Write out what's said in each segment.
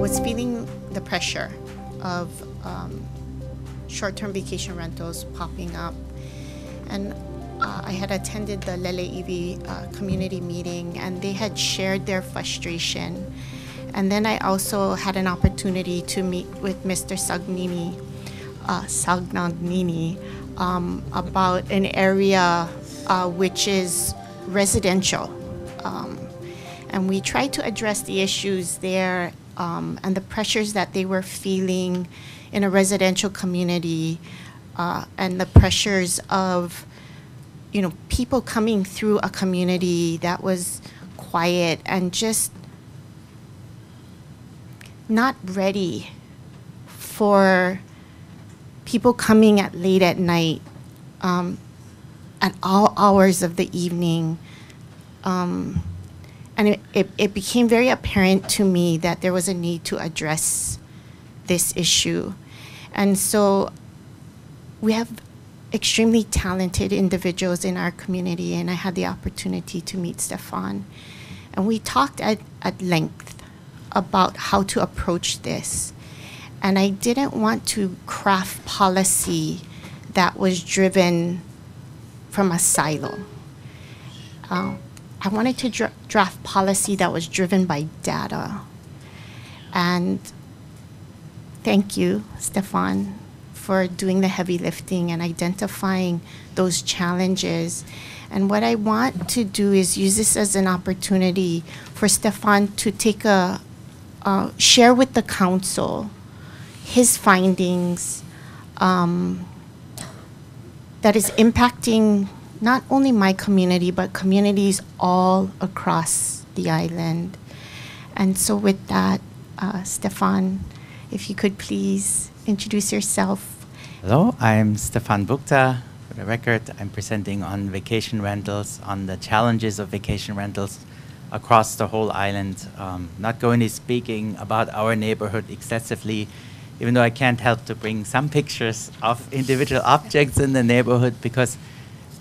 Was feeling the pressure of short-term vacation rentals popping up, and I had attended the Lele'iwi community meeting, and they had shared their frustration. And then I also had an opportunity to meet with Mr. Sagnagnini about an area which is residential. And we tried to address the issues there and the pressures that they were feeling in a residential community, and the pressures of, you know, people coming through a community that was quiet and just not ready for people coming at late at night, at all hours of the evening. And it became very apparent to me that there was a need to address this issue. And so we have extremely talented individuals in our community, and I had the opportunity to meet Stefan. And we talked at length about how to approach this. And I didn't want to craft policy that was driven from a silo. I wanted to draft policy that was driven by data. And thank you, Stefan, for doing the heavy lifting and identifying those challenges. And what I want to do is use this as an opportunity for Stefan to take share with the council his findings that is impacting not only my community, but communities all across the island. And so with that, Stefan, if you could please introduce yourself. Hello, I'm Stefan Buchta. For the record, I'm presenting on vacation rentals, on the challenges of vacation rentals across the whole island. Not going to be speaking about our neighborhood excessively, even though I can't help to bring some pictures of individual objects in the neighborhood, because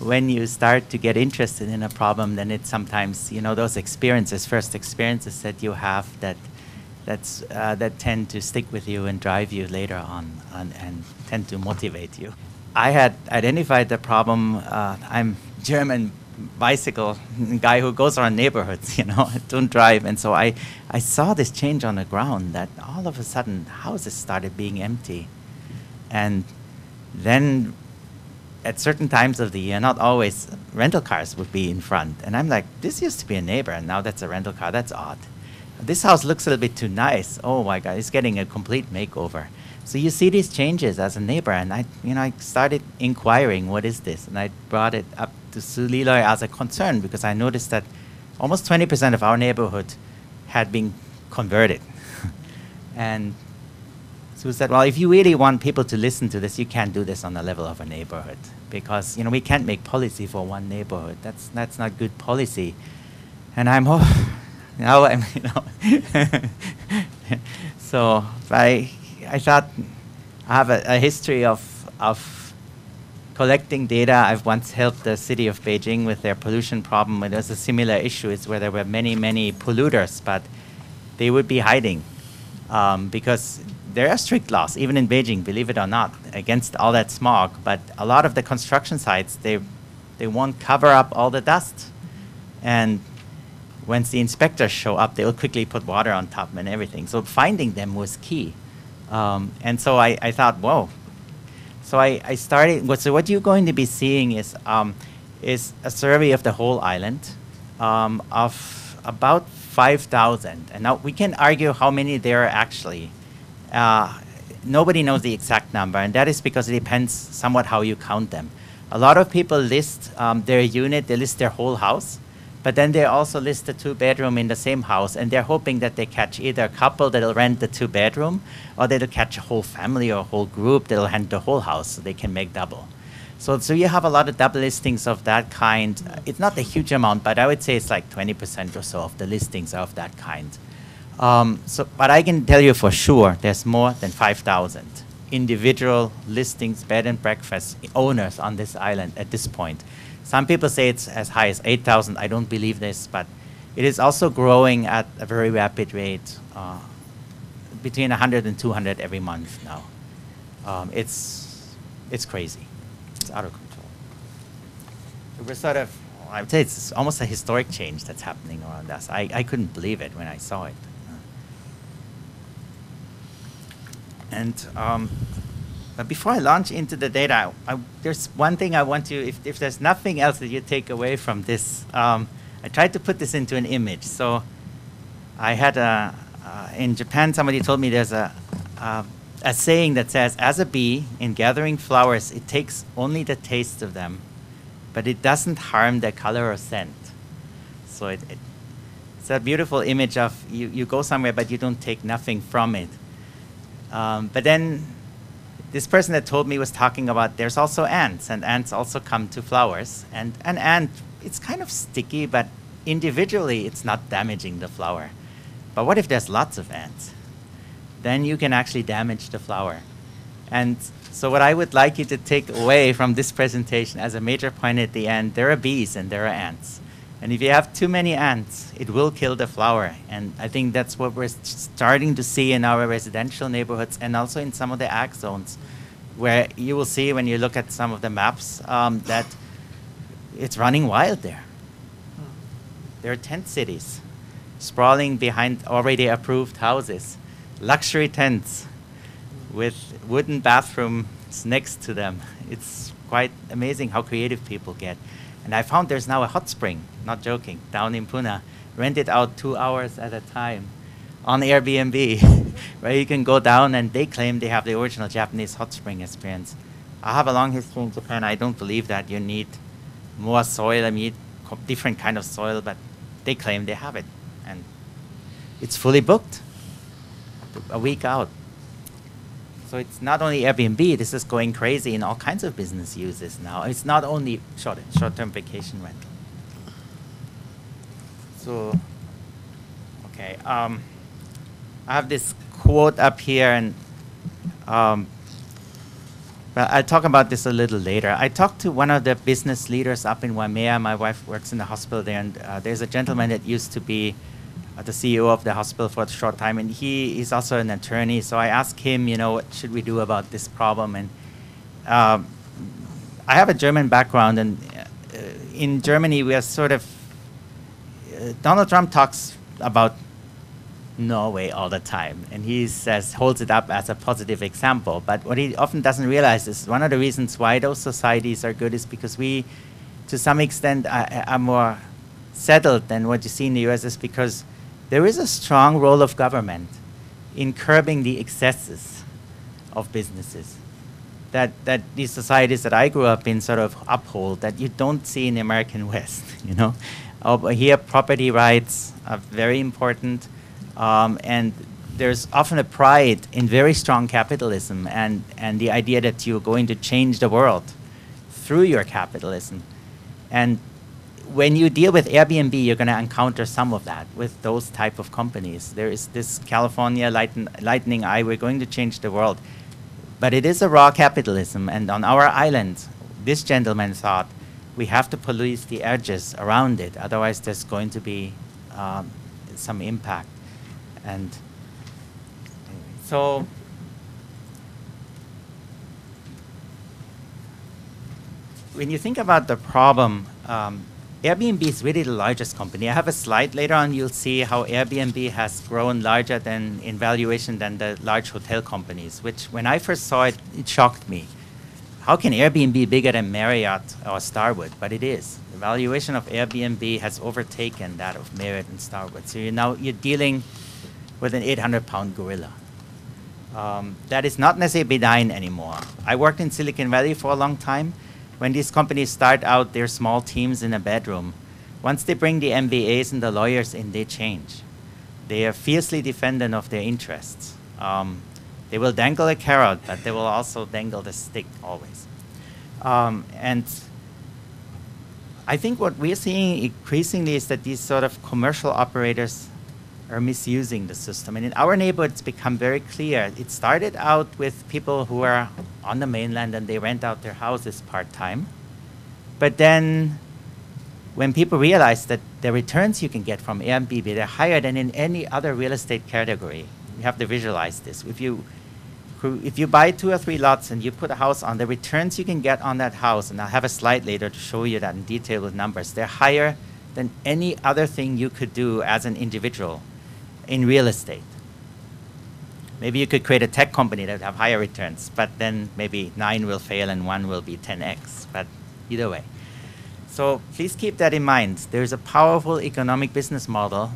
when you start to get interested in a problem, then it's sometimes, you know, those experiences, first experiences that you have that tend to stick with you and drive you later on and tend to motivate you. I had identified the problem. I'm German bicycle guy who goes around neighborhoods, you know, I don't drive. And so I saw this change on the ground, that all of a sudden houses started being empty. And then at certain times of the year, not always, rental cars would be in front. And I'm like, this used to be a neighbor, and now that's a rental car. That's odd. This house looks a little bit too nice. Oh my God, it's getting a complete makeover. So you see these changes as a neighbor, and I started inquiring, what is this? And I brought it up to Sue Leloy as a concern, because I noticed that almost 20% of our neighborhood had been converted. And Sue said, well, if you really want people to listen to this, you can't do this on the level of a neighborhood, because we can't make policy for one neighborhood. That's not good policy. And I'm, now I'm, so I thought I have a history of collecting data. I've once helped the city of Beijing with their pollution problem, and there's a similar issue. It's where there were many, many polluters, but they would be hiding because there are strict laws, even in Beijing, believe it or not, against all that smog. But a lot of the construction sites, they won't cover up all the dust. And once the inspectors show up, they'll quickly put water on top and everything. So finding them was key. And so I thought, whoa. So I started, so what you're going to be seeing is a survey of the whole island of about 5,000. And now we can argue how many there are actually. Nobody knows the exact number, and that is because it depends somewhat how you count them. A lot of people list their unit, they list their whole house, but then they also list the 2-bedroom in the same house, and they're hoping that they catch either a couple that'll rent the 2-bedroom, or they'll catch a whole family or a whole group that'll rent the whole house, so they can make double. So you have a lot of double listings of that kind. It's not a huge amount, but I would say it's like 20% or so of the listings are of that kind. But I can tell you for sure there's more than 5,000 individual listings, bed and breakfast owners on this island at this point. Some people say it's as high as 8,000. I don't believe this, but it is also growing at a very rapid rate, between 100 and 200 every month now. It's crazy. It's out of control. We're sort of, I would say it's almost a historic change that's happening around us. I couldn't believe it when I saw it. But before I launch into the data, there's one thing I want you, if there's nothing else that you take away from this, I tried to put this into an image. So I had in Japan, somebody told me there's a saying that says, as a bee, in gathering flowers, it takes only the taste of them, but it doesn't harm their color or scent. So it's a beautiful image of you go somewhere, but you don't take nothing from it. But then this person that told me was talking about there's also ants, and ants also come to flowers. And an ant, it's kind of sticky, but individually it's not damaging the flower. But what if there's lots of ants? Then you can actually damage the flower. And so what I would like you to take away from this presentation as a major point at the end, there are bees and there are ants. And if you have too many ants, it will kill the flower. And I think that's what we're starting to see in our residential neighborhoods and also in some of the ag zones, where you will see when you look at some of the maps that it's running wild there. There are tent cities sprawling behind already approved houses, luxury tents with wooden bathrooms next to them. It's quite amazing how creative people get. And I found there's now a hot spring, not joking, down in Pune, rented out 2 hours at a time on Airbnb, where you can go down and they claim they have the original Japanese hot spring experience. I have a long history in Japan. I don't believe that. You need more soil, I mean, different kind of soil, but they claim they have it. And it's fully booked, a week out. So it's not only Airbnb, this is going crazy in all kinds of business uses now. It's not only short-term vacation rental. So, okay, I have this quote up here, and but I'll talk about this a little later. I talked to one of the business leaders up in Waimea. My wife works in the hospital there, and there's a gentleman that used to be the CEO of the hospital for a short time, and he is also an attorney. So I asked him, you know, what should we do about this problem? And I have a German background, and in Germany we are sort of, Donald Trump talks about Norway all the time, and he says, holds it up as a positive example. But what he often doesn't realize is one of the reasons why those societies are good is because we, to some extent, are more settled than what you see in the US, is because there is a strong role of government in curbing the excesses of businesses that these societies that I grew up in sort of uphold, that you don't see in the American West, you know. Here, property rights are very important, and there's often a pride in very strong capitalism and the idea that you're going to change the world through your capitalism. And when you deal with Airbnb, you're going to encounter some of that with those type of companies. There is this California lightning eye, we're going to change the world. But it is a raw capitalism, and on our island, this gentleman thought we have to police the edges around it, otherwise there's going to be some impact. And so when you think about the problem, Airbnb is really the largest company. I have a slide later on. You'll see how Airbnb has grown larger than in valuation than the large hotel companies, which when I first saw it, it shocked me. How can Airbnb be bigger than Marriott or Starwood? But it is. The valuation of Airbnb has overtaken that of Marriott and Starwood. So you're dealing with an 800-pound gorilla. That is not necessarily benign anymore. I worked in Silicon Valley for a long time. When these companies start out their small teams in a bedroom, once they bring the MBAs and the lawyers in, they change. They are fiercely defendant of their interests. They will dangle a carrot, but they will also dangle the stick always. And I think what we're seeing increasingly is that these sort of commercial operators are misusing the system. And in our neighborhood, it's become very clear. It started out with people who are on the mainland and they rent out their houses part-time. But then when people realize that the returns you can get from Airbnb, they're higher than in any other real estate category. You have to visualize this. If you buy 2 or 3 lots and you put a house on, the returns you can get on that house, and I'll have a slide later to show you that in detail with numbers, they're higher than any other thing you could do as an individual in real estate. Maybe you could create a tech company that would have higher returns, but then maybe 9 will fail and 1 will be 10x, but either way. So please keep that in mind. There's a powerful economic business model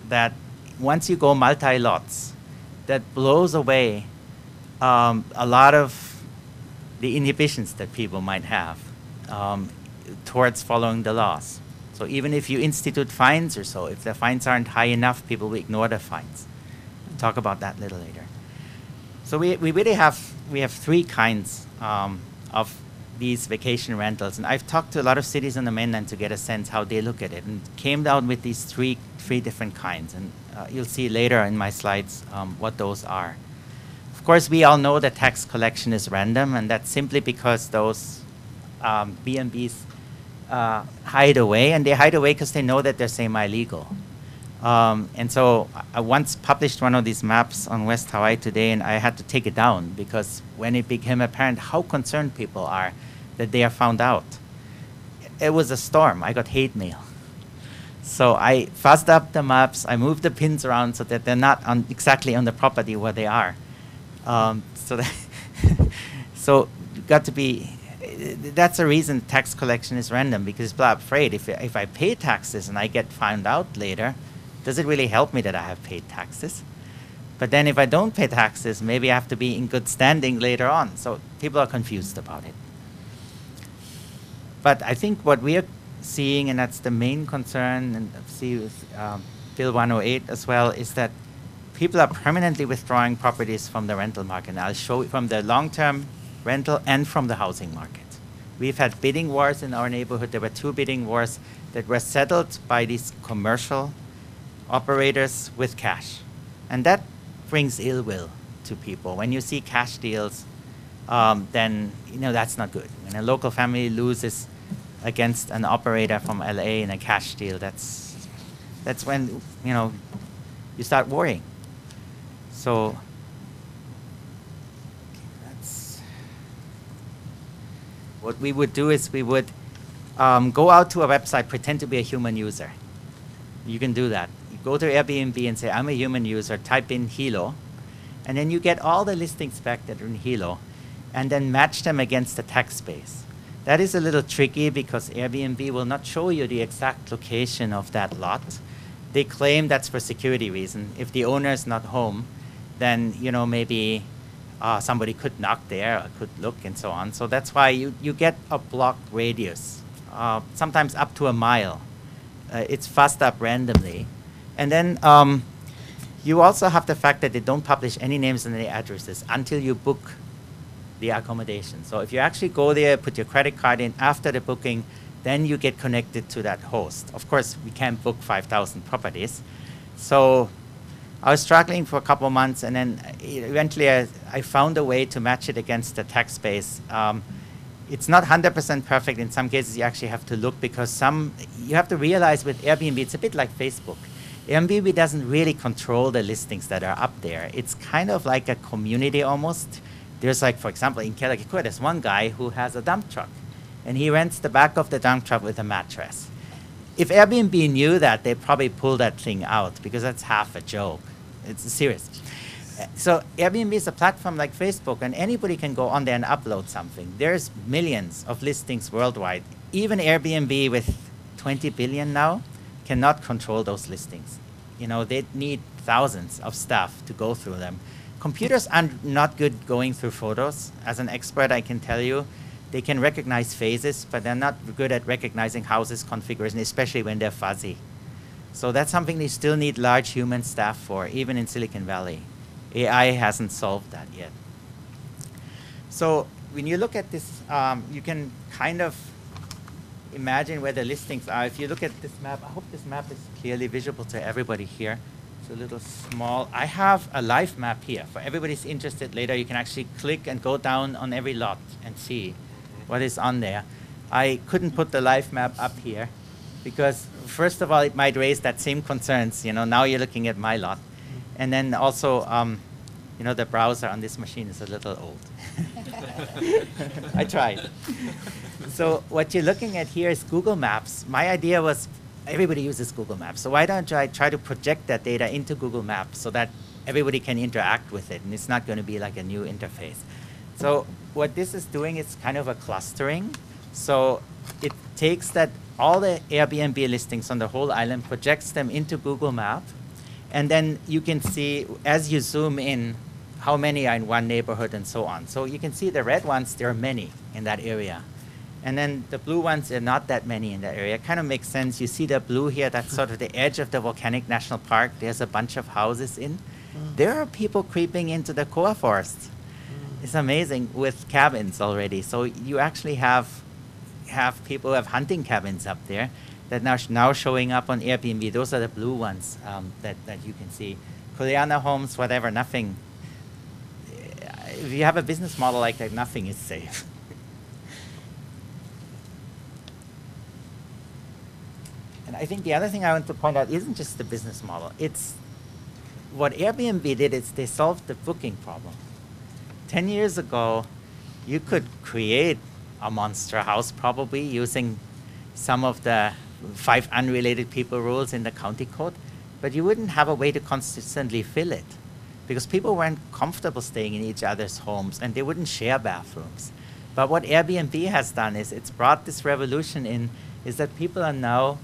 that once you go multi-lots, that blows away a lot of the inhibitions that people might have towards following the laws. So even if you institute fines or so, if the fines aren't high enough, people will ignore the fines. We'll talk about that a little later. So we really have 3 kinds of these vacation rentals, and I've talked to a lot of cities on the mainland to get a sense how they look at it, and came down with these three different kinds, and you'll see later in my slides what those are. Of course, we all know that tax collection is random, and that's simply because those B&Bs hide away, and they hide away because they know that they're semi-legal. And so I once published one of these maps on West Hawaii Today, and I had to take it down because when it became apparent how concerned people are that they are found out, it was a storm. I got hate mail. So I fuzzed up the maps. I moved the pins around so that they're not exactly on the property where they are. So got to be. That's the reason tax collection is random, because people are afraid if I pay taxes and I get found out later, does it really help me that I have paid taxes? But then if I don't pay taxes, maybe I have to be in good standing later on. So people are confused about it. But I think what we are seeing, and that's the main concern, and I see with Bill 108 as well, is that people are permanently withdrawing properties from the rental market. And I'll show it from the long-term rental and from the housing market. We've had bidding wars in our neighborhood. There were 2 bidding wars that were settled by these commercial operators with cash. And that brings ill will to people. When you see cash deals, then that's not good. When a local family loses against an operator from LA in a cash deal, that's when you start worrying. So what we would do is we would go out to a website, pretend to be a human user. You can do that. You go to Airbnb and say, I'm a human user, type in Hilo, and then you get all the listings back that are in Hilo, and then match them against the tax base. That is a little tricky because Airbnb will not show you the exact location of that lot. They claim that's for security reason. If the owner is not home, then maybe somebody could knock there or could look and so on. So that's why you get a block radius, sometimes up to a mile. It's fuzzed up randomly. And then you also have the fact that they don't publish any names and any addresses until you book the accommodation. So if you actually go there, put your credit card in after the booking, then you get connected to that host. Of course, we can't book 5,000 properties. So I was struggling for a couple of months, and then eventually I found a way to match it against the tax base. It's not 100% perfect. In some cases, you actually have to look, because you have to realize with Airbnb, it's a bit like Facebook. Airbnb doesn't really control the listings that are up there. It's kind of like a community almost. There's for example, in Kealakekua, there's one guy who has a dump truck, and he rents the back of the dump truck with a mattress. If Airbnb knew that, they'd probably pull that thing out, because that's half a joke. It's serious. So Airbnb is a platform like Facebook, and anybody can go on there and upload something. There's millions of listings worldwide. Even Airbnb with 20 billion now cannot control those listings. They need thousands of staff to go through them. Computers are not good going through photos. As an expert, I can tell you, they can recognize faces, but they're not good at recognizing houses configuration, especially when they're fuzzy. So that's something they still need large human staff for, even in Silicon Valley. AI hasn't solved that yet. So when you look at this, you can kind of imagine where the listings are. If you look at this map, I hope this map is clearly visible to everybody here. It's a little small. I have a live map here. For everybody who's interested later, you can actually click and go down on every lot and see what is on there. I couldn't put the live map up here because, first of all, it might raise that same concerns. Now you're looking at my lot. And then also, the browser on this machine is a little old. I tried. So what you're looking at here is Google Maps. My idea was everybody uses Google Maps. So why don't I try to project that data into Google Maps so that everybody can interact with it and it's not going to be like a new interface. So what this is doing is kind of a clustering. So it takes that all the Airbnb listings on the whole island, projects them into Google Maps, and then you can see, as you zoom in, how many are in one neighborhood and so on. So you can see the red ones, there are many in that area. And then the blue ones, there are not that many in that area. It kind of makes sense. You see the blue here, that's sort of the edge of the Volcanic National Park. There's a bunch of houses in. There are people creeping into the koa forest. It's amazing, with cabins already. So you actually have people who have hunting cabins up there that now showing up on Airbnb. Those are the blue ones that you can see. Kuleana homes, whatever, nothing. If you have a business model like that, nothing is safe. And I think the other thing I want to point out isn't just the business model. It's what Airbnb did is they solved the booking problem. 10 years ago, you could create a monster house probably using some of the 5 unrelated people rules in the county code, but you wouldn't have a way to consistently fill it because people weren't comfortable staying in each other's homes and they wouldn't share bathrooms. But what Airbnb has done is it's brought this revolution in, is that people are now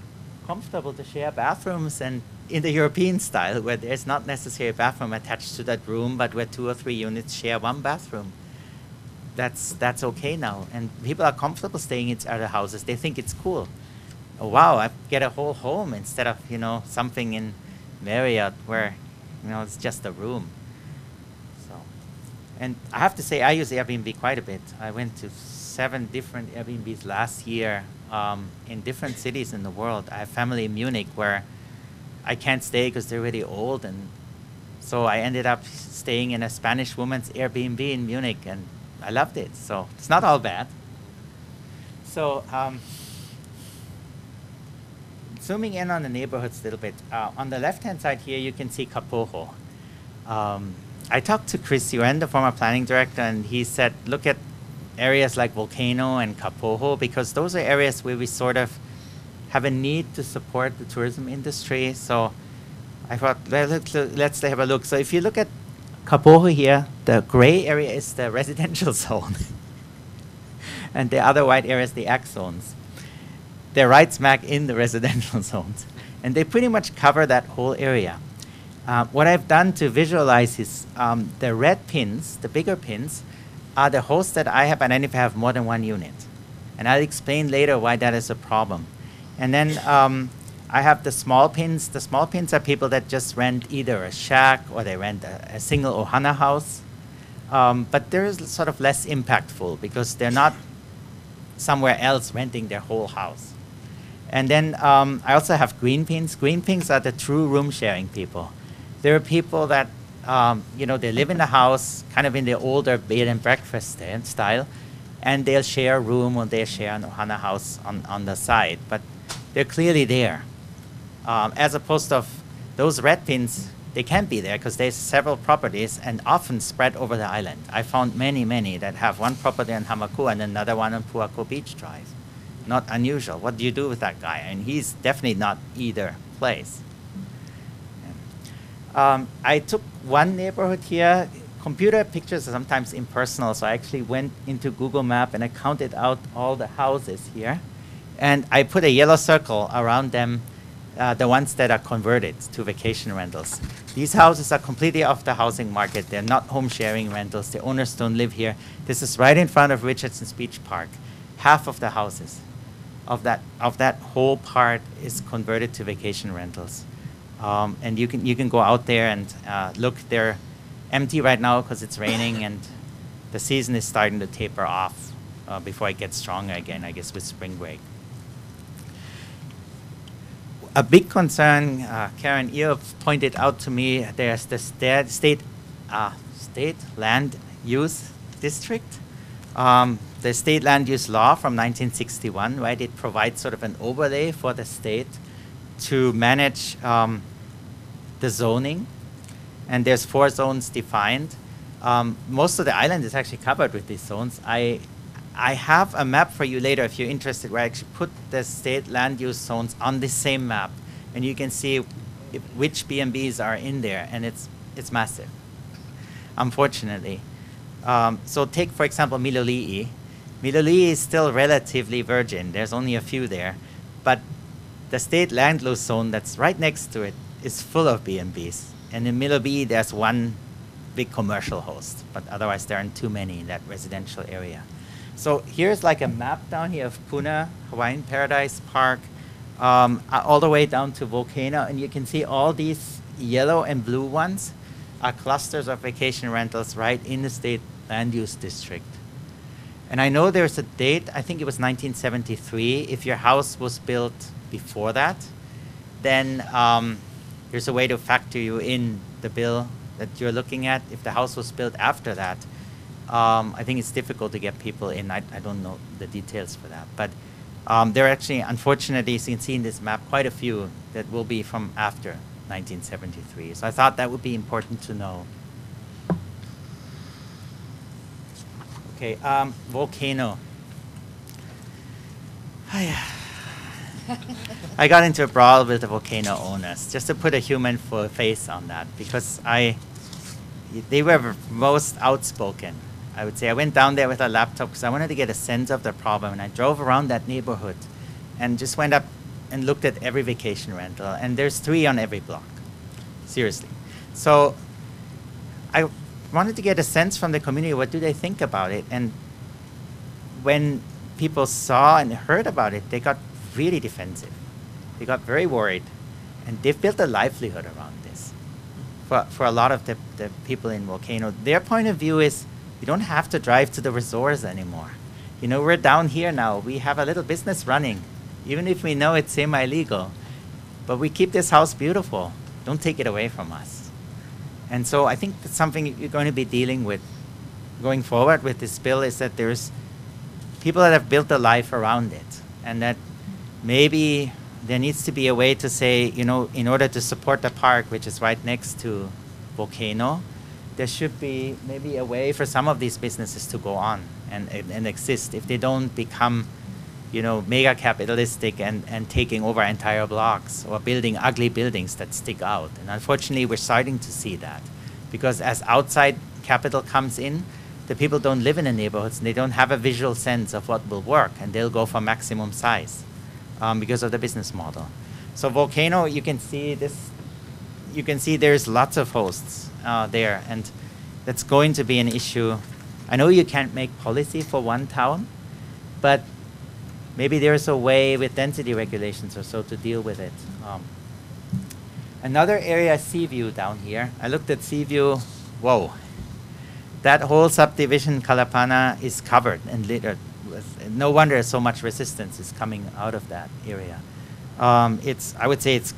comfortable to share bathrooms, and in the European style, where there's not necessarily a bathroom attached to that room, but where 2 or 3 units share one bathroom. That's okay now, and people are comfortable staying in each other's houses. They think it's cool. Oh, wow, I get a whole home instead of something in Marriott where it's just a room. So, and I have to say I use Airbnb quite a bit. I went to 7 different Airbnbs last year in different cities in the world. I have family in Munich where I can't stay because they're really old, and so I ended up staying in a Spanish woman's Airbnb in Munich, and I loved it. So it's not all bad. So zooming in on the neighborhoods a little bit, on the left-hand side here you can see Kapoho. I talked to Chris Yuen, the former planning director, and he said, look at areas like Volcano and Kapoho, because those are areas where we sort of have a need to support the tourism industry. So I thought, let's have a look. So if you look at Kapoho here, the gray area is the residential zone. And the other white area is the X zones. They're right smack in the residential zones. And they pretty much cover that whole area. What I've done to visualize is the red pins, the bigger pins, are the hosts that I have identified have more than 1 unit. And I'll explain later why that is a problem. And then I have the small pins. The small pins are people that just rent either a shack or they rent a single ohana house. But they're sort of less impactful because they're not somewhere else renting their whole house. And then I also have green pins. Green pins are the true room sharing people. There are people that they live in the house, kind of in the older bed and breakfast style, and they'll share a room or they'll share an ohana house on the side. But they're clearly there. As opposed to those red pins, they can't be there because there's several properties and often spread over the island. I found many that have one property on Hamaku and another one on Puako Beach Drive. Not unusual. What do you do with that guy? And he's definitely not either place. I took one neighborhood here. Computer pictures are sometimes impersonal, so I actually went into Google Maps and I counted out all the houses here. And I put a yellow circle around them, the ones that are converted to vacation rentals. These houses are completely off the housing market. They're not home sharing rentals. The owners don't live here. This is right in front of Richardson's Beach Park. Half of the houses of that whole part is converted to vacation rentals. And you can go out there and look. They're empty right now because it's raining and the season is starting to taper off before it gets stronger again, I guess, with spring break. A big concern, Karen Eo pointed out to me, there's the state land use district The state land use law from 1961, right? It provides sort of an overlay for the state to manage the zoning, and there's 4 zones defined. Most of the island is actually covered with these zones. I have a map for you later if you're interested, where I actually put the state land use zones on the same map, and you can see which B&Bs are in there, and it's massive, unfortunately. So take, for example, Miloli'i. Miloli'i is still relatively virgin. There's only a few there. But the state land use zone that's right next to it is full of B&Bs. And in Miloli'i, there's one big commercial host. But otherwise, there aren't too many in that residential area. So here's like a map down here of Puna, Hawaiian Paradise Park, all the way down to Volcano. And you can see all these yellow and blue ones are clusters of vacation rentals right in the state land use district. And I know there's a date, I think it was 1973. If your house was built before that, then there's a way to factor you in the bill that you're looking at. If the house was built after that, I think it's difficult to get people in. I don't know the details for that. But there are actually, unfortunately, as you can see in this map, quite a few that will be from after 1973. So I thought that would be important to know. Okay, Volcano. I got into a brawl with the Volcano owners just to put a human face on that, because they were most outspoken. I would say I went down there with a laptop because I wanted to get a sense of the problem, and I drove around that neighborhood and just went up and looked at every vacation rental, and there's 3 on every block. Seriously. So I wanted to get a sense from the community, what do they think about it? And when people saw and heard about it, they got really defensive. They got very worried, and they've built a livelihood around this. For a lot of the people in Volcano, their point of view is, you don't have to drive to the resorts anymore. You know, we're down here now. We have a little business running, even if we know it's semi-legal. But we keep this house beautiful. Don't take it away from us. And so I think that's something you're going to be dealing with going forward with this bill, is that there's people that have built a life around it, and that maybe there needs to be a way to say, you know, in order to support the park, which is right next to Volcano, there should be maybe a way for some of these businesses to go on and exist if they don't become, you know, mega capitalistic and taking over entire blocks or building ugly buildings that stick out. And unfortunately, we're starting to see that, because as outside capital comes in, the people don't live in the neighborhoods and they don't have a visual sense of what will work, and they'll go for maximum size because of the business model. So Volcano, you can see this. You can see there's lots of hosts there, and that's going to be an issue. I know you can't make policy for one town, but maybe there's a way with density regulations or so to deal with it. Another area, Seaview down here. I looked at Seaview. Whoa. That whole subdivision, Kalapana, is covered and littered with, no wonder so much resistance is coming out of that area. I would say it's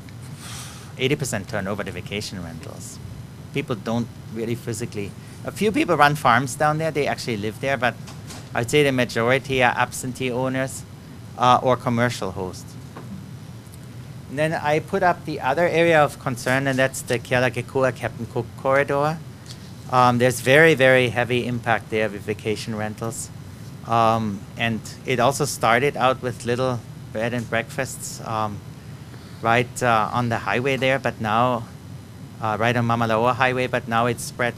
80% turned over to vacation rentals. People don't really physically, a few people run farms down there, they actually live there, but I'd say the majority are absentee owners or commercial hosts. And then I put up the other area of concern, and that's the Kealakekua Captain Cook corridor. There's very, very heavy impact there with vacation rentals. And it also started out with little bed and breakfasts right on the highway there, but now, right on Mamalaoa Highway, but now it's spread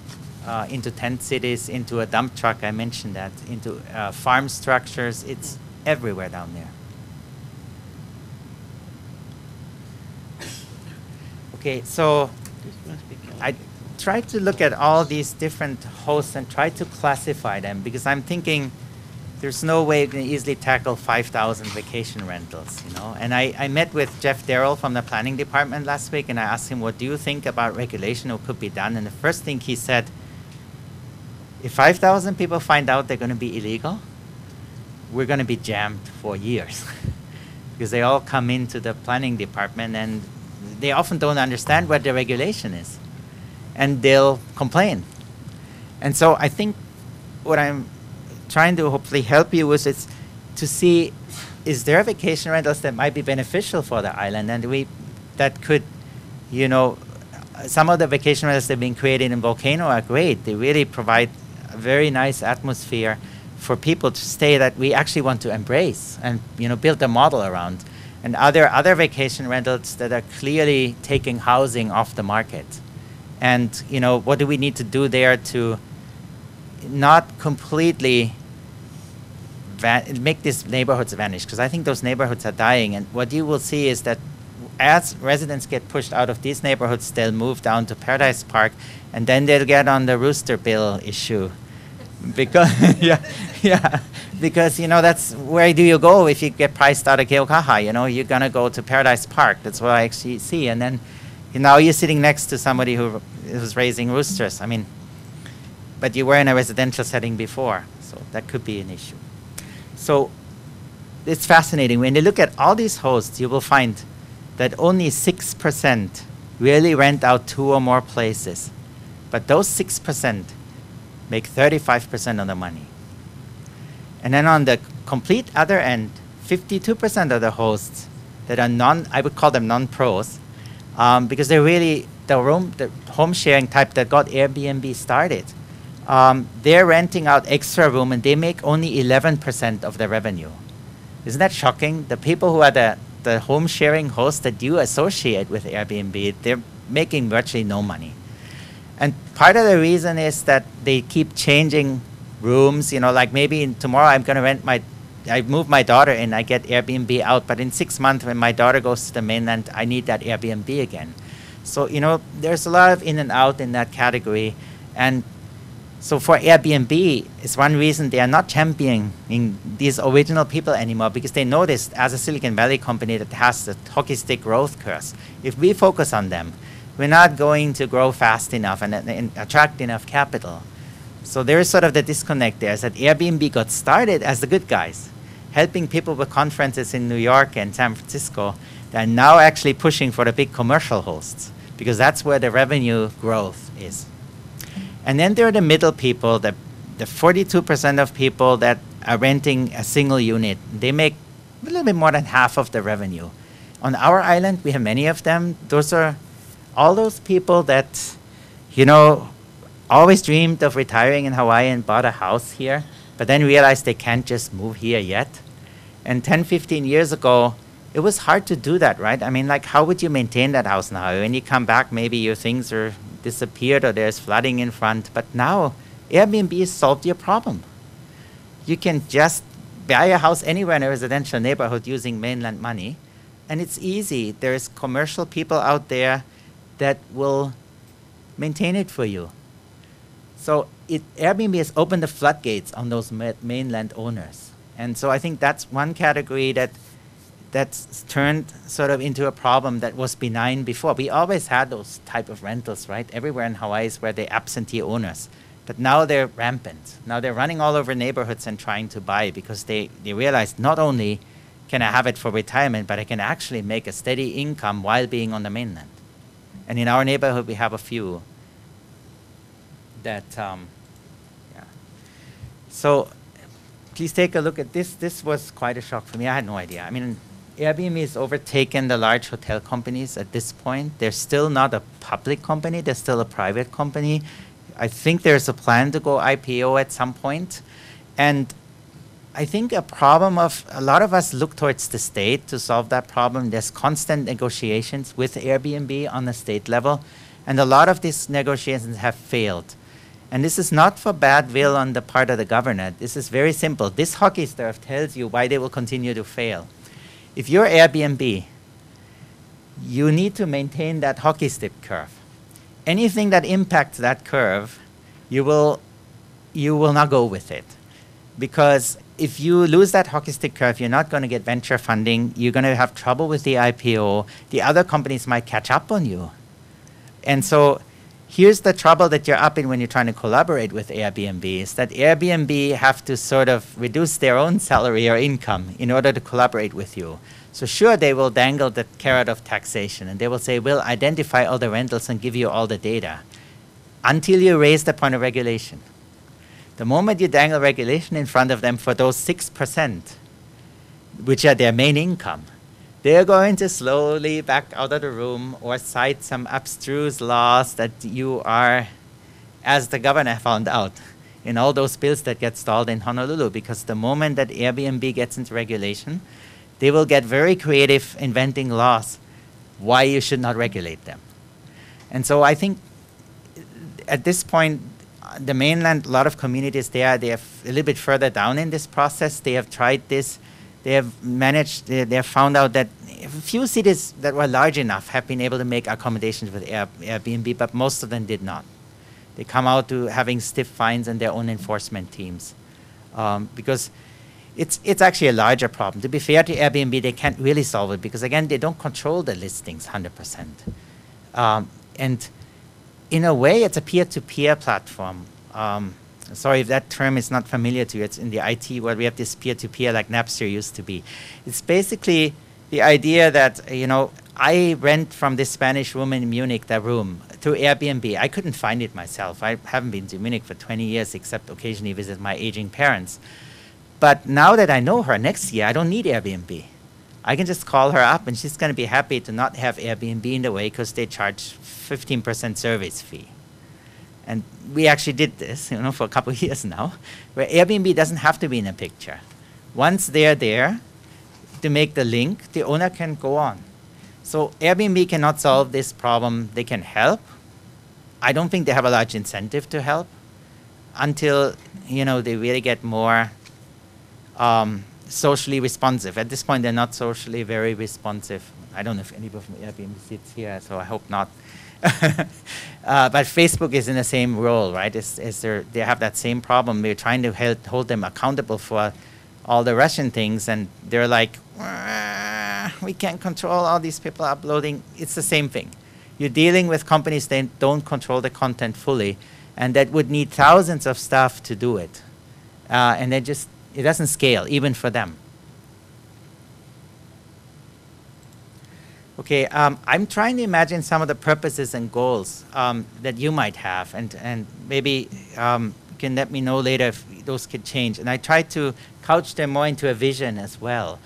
into tent cities, into a dump truck, I mentioned that, into farm structures. It's everywhere down there. Okay, so I tried to look at all these different hosts and try to classify them, because I'm thinking there's no way you can easily tackle 5,000 vacation rentals, you know. And I met with Jeff Darrell from the planning department last week, and I asked him, what do you think about regulation or could be done? And the first thing he said, if 5,000 people find out they're going to be illegal, we're going to be jammed for years. Because they all come into the planning department and they often don't understand what the regulation is. And they'll complain. And so I think what I'm trying to hopefully help you with is to see, is there vacation rentals that might be beneficial for the island, and that could, you know, some of the vacation rentals that have been created in Volcano are great. They really provide a very nice atmosphere for people to stay that we actually want to embrace and, you know, build a model around. And other vacation rentals that are clearly taking housing off the market. And, you know, what do we need to do there to not completely make these neighborhoods vanish? Because I think those neighborhoods are dying. And what you will see is that as residents get pushed out of these neighborhoods, they'll move down to Paradise Park, and then they'll get on the rooster bill issue. Because, because, you know, that's where do you go if you get priced out of Keaukaha? You know, you're going to go to Paradise Park. That's what I actually see. And then now you're sitting next to somebody who's raising roosters. I mean, but you were in a residential setting before, so that could be an issue. So it's fascinating. When you look at all these hosts, you will find that only 6% really rent out 2 or more places. But those 6% make 35% of the money. And then on the complete other end, 52% of the hosts that are I would call them non-pros, because they're really the home sharing type that got Airbnb started. They're renting out extra room, and they make only 11% of the revenue. Isn't that shocking? The people who are the home sharing hosts that you associate with Airbnb, they're making virtually no money. And part of the reason is that they keep changing rooms. You know, like maybe tomorrow I'm going to I move my daughter in, I get Airbnb out, but in 6 months when my daughter goes to the mainland, I need that Airbnb again. So, you know, there's a lot of in and out in that category. And so for Airbnb, it's one reason they are not championing these original people anymore, because they noticed as a Silicon Valley company that has the hockey stick growth curve, if we focus on them, we're not going to grow fast enough and attract enough capital. So there is sort of the disconnect there, is that Airbnb got started as the good guys, helping people with conferences in New York and San Francisco. They're now actually pushing for the big commercial hosts, because that's where the revenue growth is. And then there are the middle people, the 42% of people that are renting a single unit. They make a little bit more than half of the revenue. On our island, we have many of them. Those are all those people that, you know, always dreamed of retiring in Hawaii and bought a house here, but then realized they can't just move here yet. And 10, 15 years ago, it was hard to do that, right? I mean, like, how would you maintain that house now? When you come back, maybe your things are disappeared or there's flooding in front. But now, Airbnb has solved your problem. You can just buy a house anywhere in a residential neighborhood using mainland money, and it's easy. There's commercial people out there that will maintain it for you. So Airbnb has opened the floodgates on those mainland owners. And so I think that's one category that's turned sort of into a problem that was benign before. We always had those type of rentals, right? Everywhere in Hawaii is where they're absentee owners. But now they're rampant. Now they're running all over neighborhoods and trying to buy, because they realize not only can I have it for retirement, but I can actually make a steady income while being on the mainland. And in our neighborhood, we have a few that, yeah. So please take a look at this. This was quite a shock for me. I had no idea. I mean, Airbnb has overtaken the large hotel companies at this point. They're still not a public company. They're still a private company. I think there's a plan to go IPO at some point. And I think a problem of a lot of us look towards the state to solve that problem. There's constant negotiations with Airbnb on the state level, and a lot of these negotiations have failed. And this is not for bad will on the part of the governor. This is very simple. This hockey stick tells you why they will continue to fail. If you're Airbnb, you need to maintain that hockey stick curve. Anything that impacts that curve, you will not go with it. Because if you lose that hockey stick curve, you're not going to get venture funding. You're going to have trouble with the IPO. The other companies might catch up on you. And so here's the trouble that you're up in when you're trying to collaborate with Airbnb, is that Airbnb have to sort of reduce their own salary or income in order to collaborate with you. So sure, they will dangle the carrot of taxation, and they will say, we'll identify all the rentals and give you all the data, until you raise the point of regulation. The moment you dangle regulation in front of them for those 6%, which are their main income, they're going to slowly back out of the room or cite some abstruse laws that you are, as the governor found out, in all those bills that get stalled in Honolulu, because the moment that Airbnb gets into regulation, they will get very creative inventing laws why you should not regulate them. And so I think at this point, the mainland, a lot of communities there, they are a little bit further down in this process. They have tried this. They have managed, they have found out that a few cities that were large enough have been able to make accommodations with Airbnb, but most of them did not. They come out to having stiff fines and their own enforcement teams. Because it's actually a larger problem. To be fair to Airbnb, they can't really solve it because, again, they don't control the listings 100%. And in a way, it's a peer-to-peer platform. Sorry if that term is not familiar to you. It's in the IT world. We have this peer-to-peer like Napster used to be. It's basically the idea that, I rent from this Spanish woman in Munich the room through Airbnb. I couldn't find it myself. I haven't been to Munich for 20 years, except occasionally visit my aging parents. But now that I know her, next year I don't need Airbnb. I can just call her up and she's going to be happy to not have Airbnb in the way because they charge 15% service fee. And we actually did this, for a couple of years now, where Airbnb doesn't have to be in a picture. Once they're there to make the link, the owner can go on. So Airbnb cannot solve this problem. They can help. I don't think they have a large incentive to help until, they really get more socially responsive. At this point, they're not socially very responsive. I don't know if anybody from Airbnb sits here, so I hope not. But Facebook is in the same role, right? They have that same problem. We're trying to hold them accountable for all the Russian things, and they're like, we can't control all these people uploading. It's the same thing. You're dealing with companies that don't control the content fully, and that would need thousands of staff to do it. And it doesn't scale, even for them. Okay, I'm trying to imagine some of the purposes and goals that you might have, and maybe you can let me know later if those could change. And I try to couch them more into a vision as well.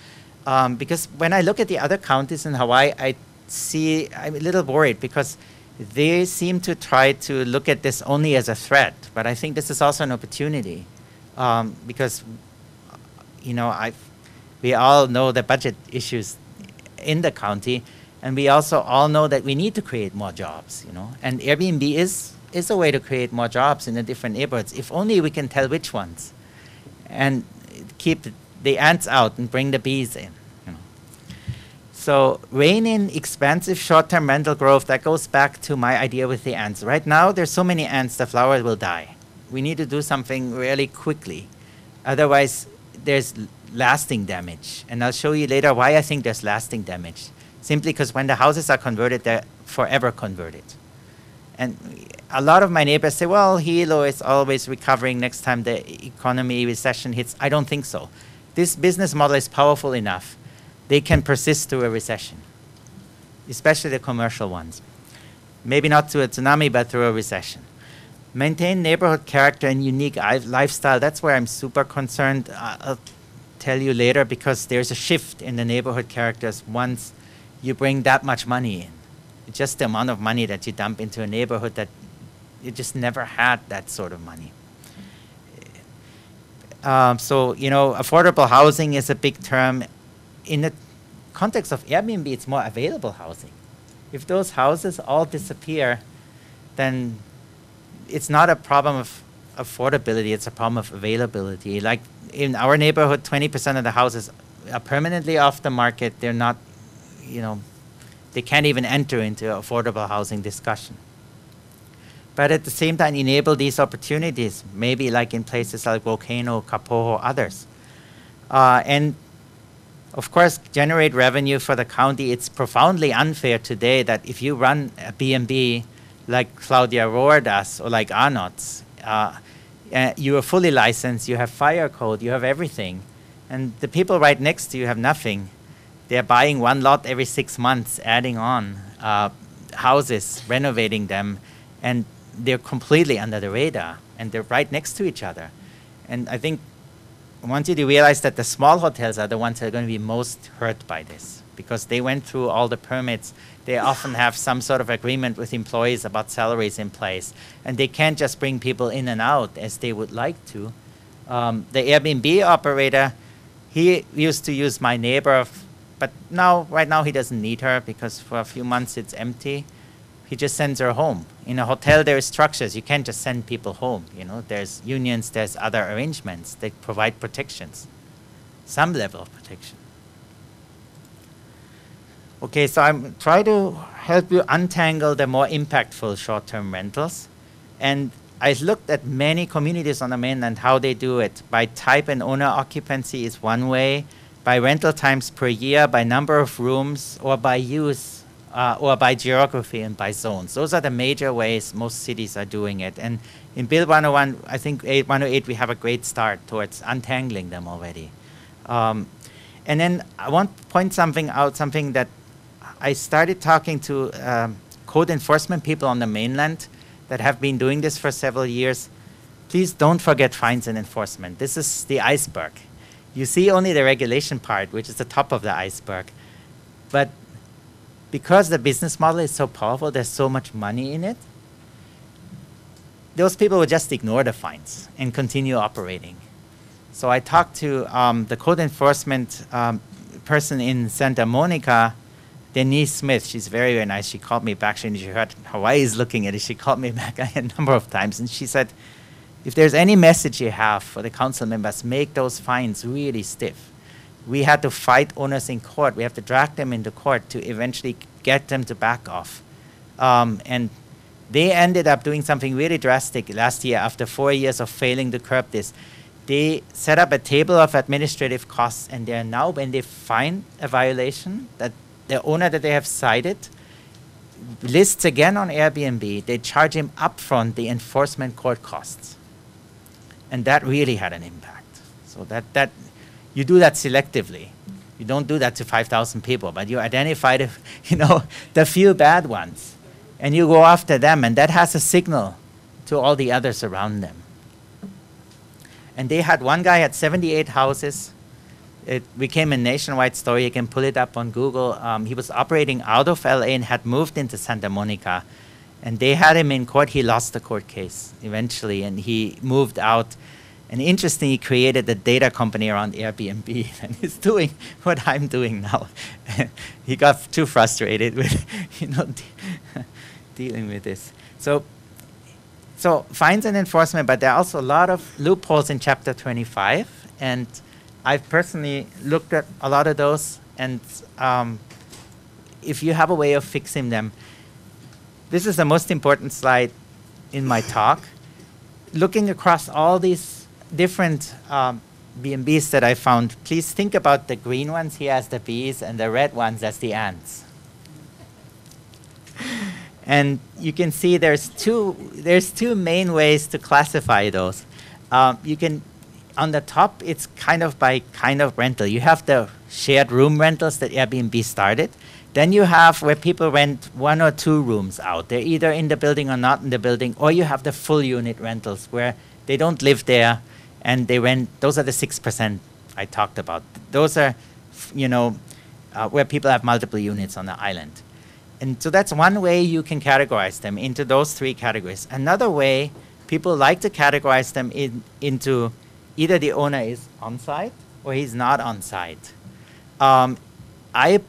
Because when I look at the other counties in Hawaii, I'm a little worried because they seem to try to look at this only as a threat. But I think this is also an opportunity because, we all know the budget issues in the county, and we also all know that we need to create more jobs, And Airbnb is a way to create more jobs in the different neighborhoods, if only we can tell which ones, and keep the ants out and bring the bees in. So rein in expensive short-term rental growth. That goes back to my idea with the ants. Right now, there's so many ants, the flowers will die. We need to do something really quickly. Otherwise, there's lasting damage. And I'll show you later why I think there's lasting damage. Simply because when the houses are converted, they're forever converted. And a lot of my neighbors say, well, Hilo is always recovering next time the economy recession hits. I don't think so. This business model is powerful enough. They can persist through a recession, especially the commercial ones. Maybe not through a tsunami, but through a recession. Maintain neighborhood character and unique lifestyle. That's where I'm super concerned. I'll tell you later, because there's a shift in the neighborhood characters once you bring that much money in. It's just the amount of money that you dump into a neighborhood that you just never had that sort of money. So, affordable housing is a big term. In the context of Airbnb, it's more available housing. If those houses all disappear, then it's not a problem of affordability, it's a problem of availability. Like in our neighborhood, 20% of the houses are permanently off the market. They're not, they can't even enter into affordable housing discussion. But at the same time, enable these opportunities, maybe like in places like Volcano, Kapoho, others. And of course, generate revenue for the county. It's profoundly unfair today that if you run a B&B like Claudia Rohr does, or like Arnott's, you are fully licensed, you have fire code, you have everything. And the people right next to you have nothing. They're buying one lot every 6 months, adding on houses, renovating them, and they're completely under the radar, and they're right next to each other. And I think I want you to realize that the small hotels are the ones that are going to be most hurt by this, because they went through all the permits. They often have some sort of agreement with employees about salaries in place, and they can't just bring people in and out as they would like to. The Airbnb operator, he used to use my neighbor, but right now he doesn't need her because for a few months it's empty. He just sends her home. In a hotel, there are structures. You can't just send people home. You know, there's unions, there's other arrangements that provide protections, some level of protection. Okay, so I'm trying to help you untangle the more impactful short-term rentals. And I looked at many communities on the mainland, how they do it. By type and owner occupancy is one way, by rental times per year, by number of rooms, or by use, or by geography and by zones. Those are the major ways most cities are doing it. And in Bill 101, I think 108, we have a great start towards untangling them already. And then I want to point something out, something that I started talking to code enforcement people on the mainland that have been doing this for several years. Please don't forget fines and enforcement. This is the iceberg. You see only the regulation part, which is the top of the iceberg. But because the business model is so powerful, there's so much money in it, those people would just ignore the fines and continue operating. So I talked to the code enforcement person in Santa Monica, Denise Smith. She's very, very nice. She called me back. She heard Hawaii is looking at it. She called me back a number of times. And she said, if there's any message you have for the council members, make those fines really stiff. We had to fight owners in court. We have to drag them into court to eventually get them to back off. And they ended up doing something really drastic last year after 4 years of failing to curb this. They set up a table of administrative costs, and they're now, when they find a violation that the owner that they have cited lists again on Airbnb, they charge him upfront the enforcement court costs. And that really had an impact. So that you do that selectively. You don't do that to 5,000 people, but you identify the few bad ones, and you go after them, and that has a signal to all the others around them. And they had one guy had 78 houses. It became a nationwide story. You can pull it up on Google. He was operating out of LA and had moved into Santa Monica. And they had him in court. He lost the court case eventually, and he moved out. And interestingly, he created a data company around Airbnb, and he's doing what I'm doing now. He got too frustrated with, dealing with this. So fines and enforcement, but there are also a lot of loopholes in Chapter 25, and I've personally looked at a lot of those. And if you have a way of fixing them, this is the most important slide in my talk. Looking across all these different B&Bs that I found, please think about the green ones here as the bees and the red ones as the ants. And you can see there's two main ways to classify those. You can, on the top, it's kind of by kind of rental. You have the shared room rentals that Airbnb started. Then you have where people rent 1 or 2 rooms out. They're either in the building or not in the building, or you have the full unit rentals where they don't live there and they rent. Those are the 6% I talked about. Those are, where people have multiple units on the island. And so that's one way you can categorize them into those 3 categories. Another way, people like to categorize them into either the owner is on site or he's not on site. I,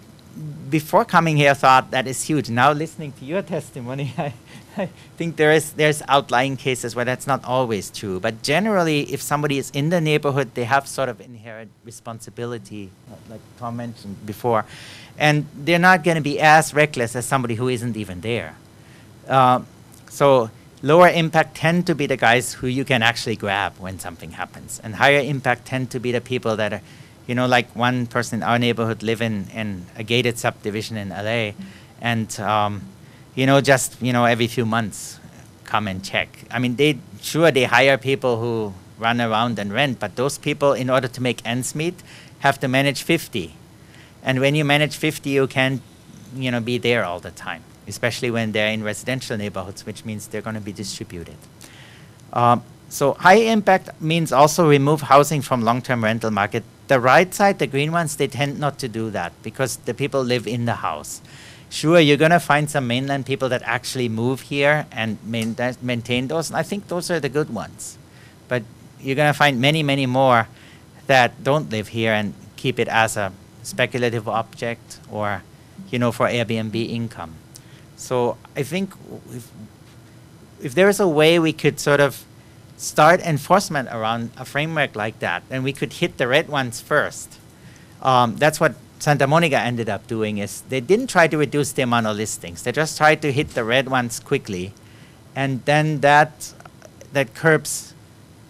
before coming here, thought that is huge. Now listening to your testimony, I think there's outlying cases where that's not always true. But generally, if somebody is in the neighborhood, they have sort of inherent responsibility, like Tom mentioned before. And they're not going to be as reckless as somebody who isn't even there. So lower impact tend to be the guys who you can actually grab when something happens. And higher impact tend to be the people that are, like one person in our neighborhood live in a gated subdivision in LA. And, every few months come and check. I mean, they hire people who run around and rent, but those people, in order to make ends meet, have to manage 50. And when you manage 50, you can't, be there all the time, especially when they're in residential neighborhoods, which means they're going to be distributed. So high impact means also remove housing from long-term rental market. The right side, the green ones, they tend not to do that because the people live in the house. Sure, you're going to find some mainland people that actually move here and maintain those, and I think those are the good ones. But you're going to find many, many more that don't live here and keep it as a speculative object or, you know, for Airbnb income. So I think if there is a way we could sort of start enforcement around a framework like that, and we could hit the red ones first. That's what Santa Monica ended up doing, is they didn't try to reduce the amount of listings. They just tried to hit the red ones quickly. And then that curbs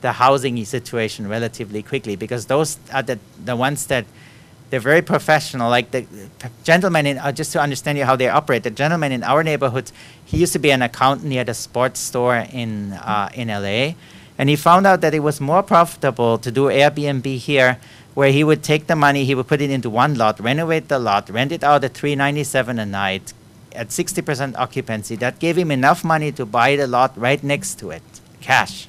the housing situation relatively quickly, because those are the ones that they're very professional. Like the gentleman in, just to understand you how they operate, the gentleman in our neighborhood, he used to be an accountant. He had a sports store in LA. And he found out that it was more profitable to do Airbnb here, where he would take the money, he would put it into one lot, renovate the lot, rent it out at $397 a night at 60% occupancy. That gave him enough money to buy the lot right next to it, cash.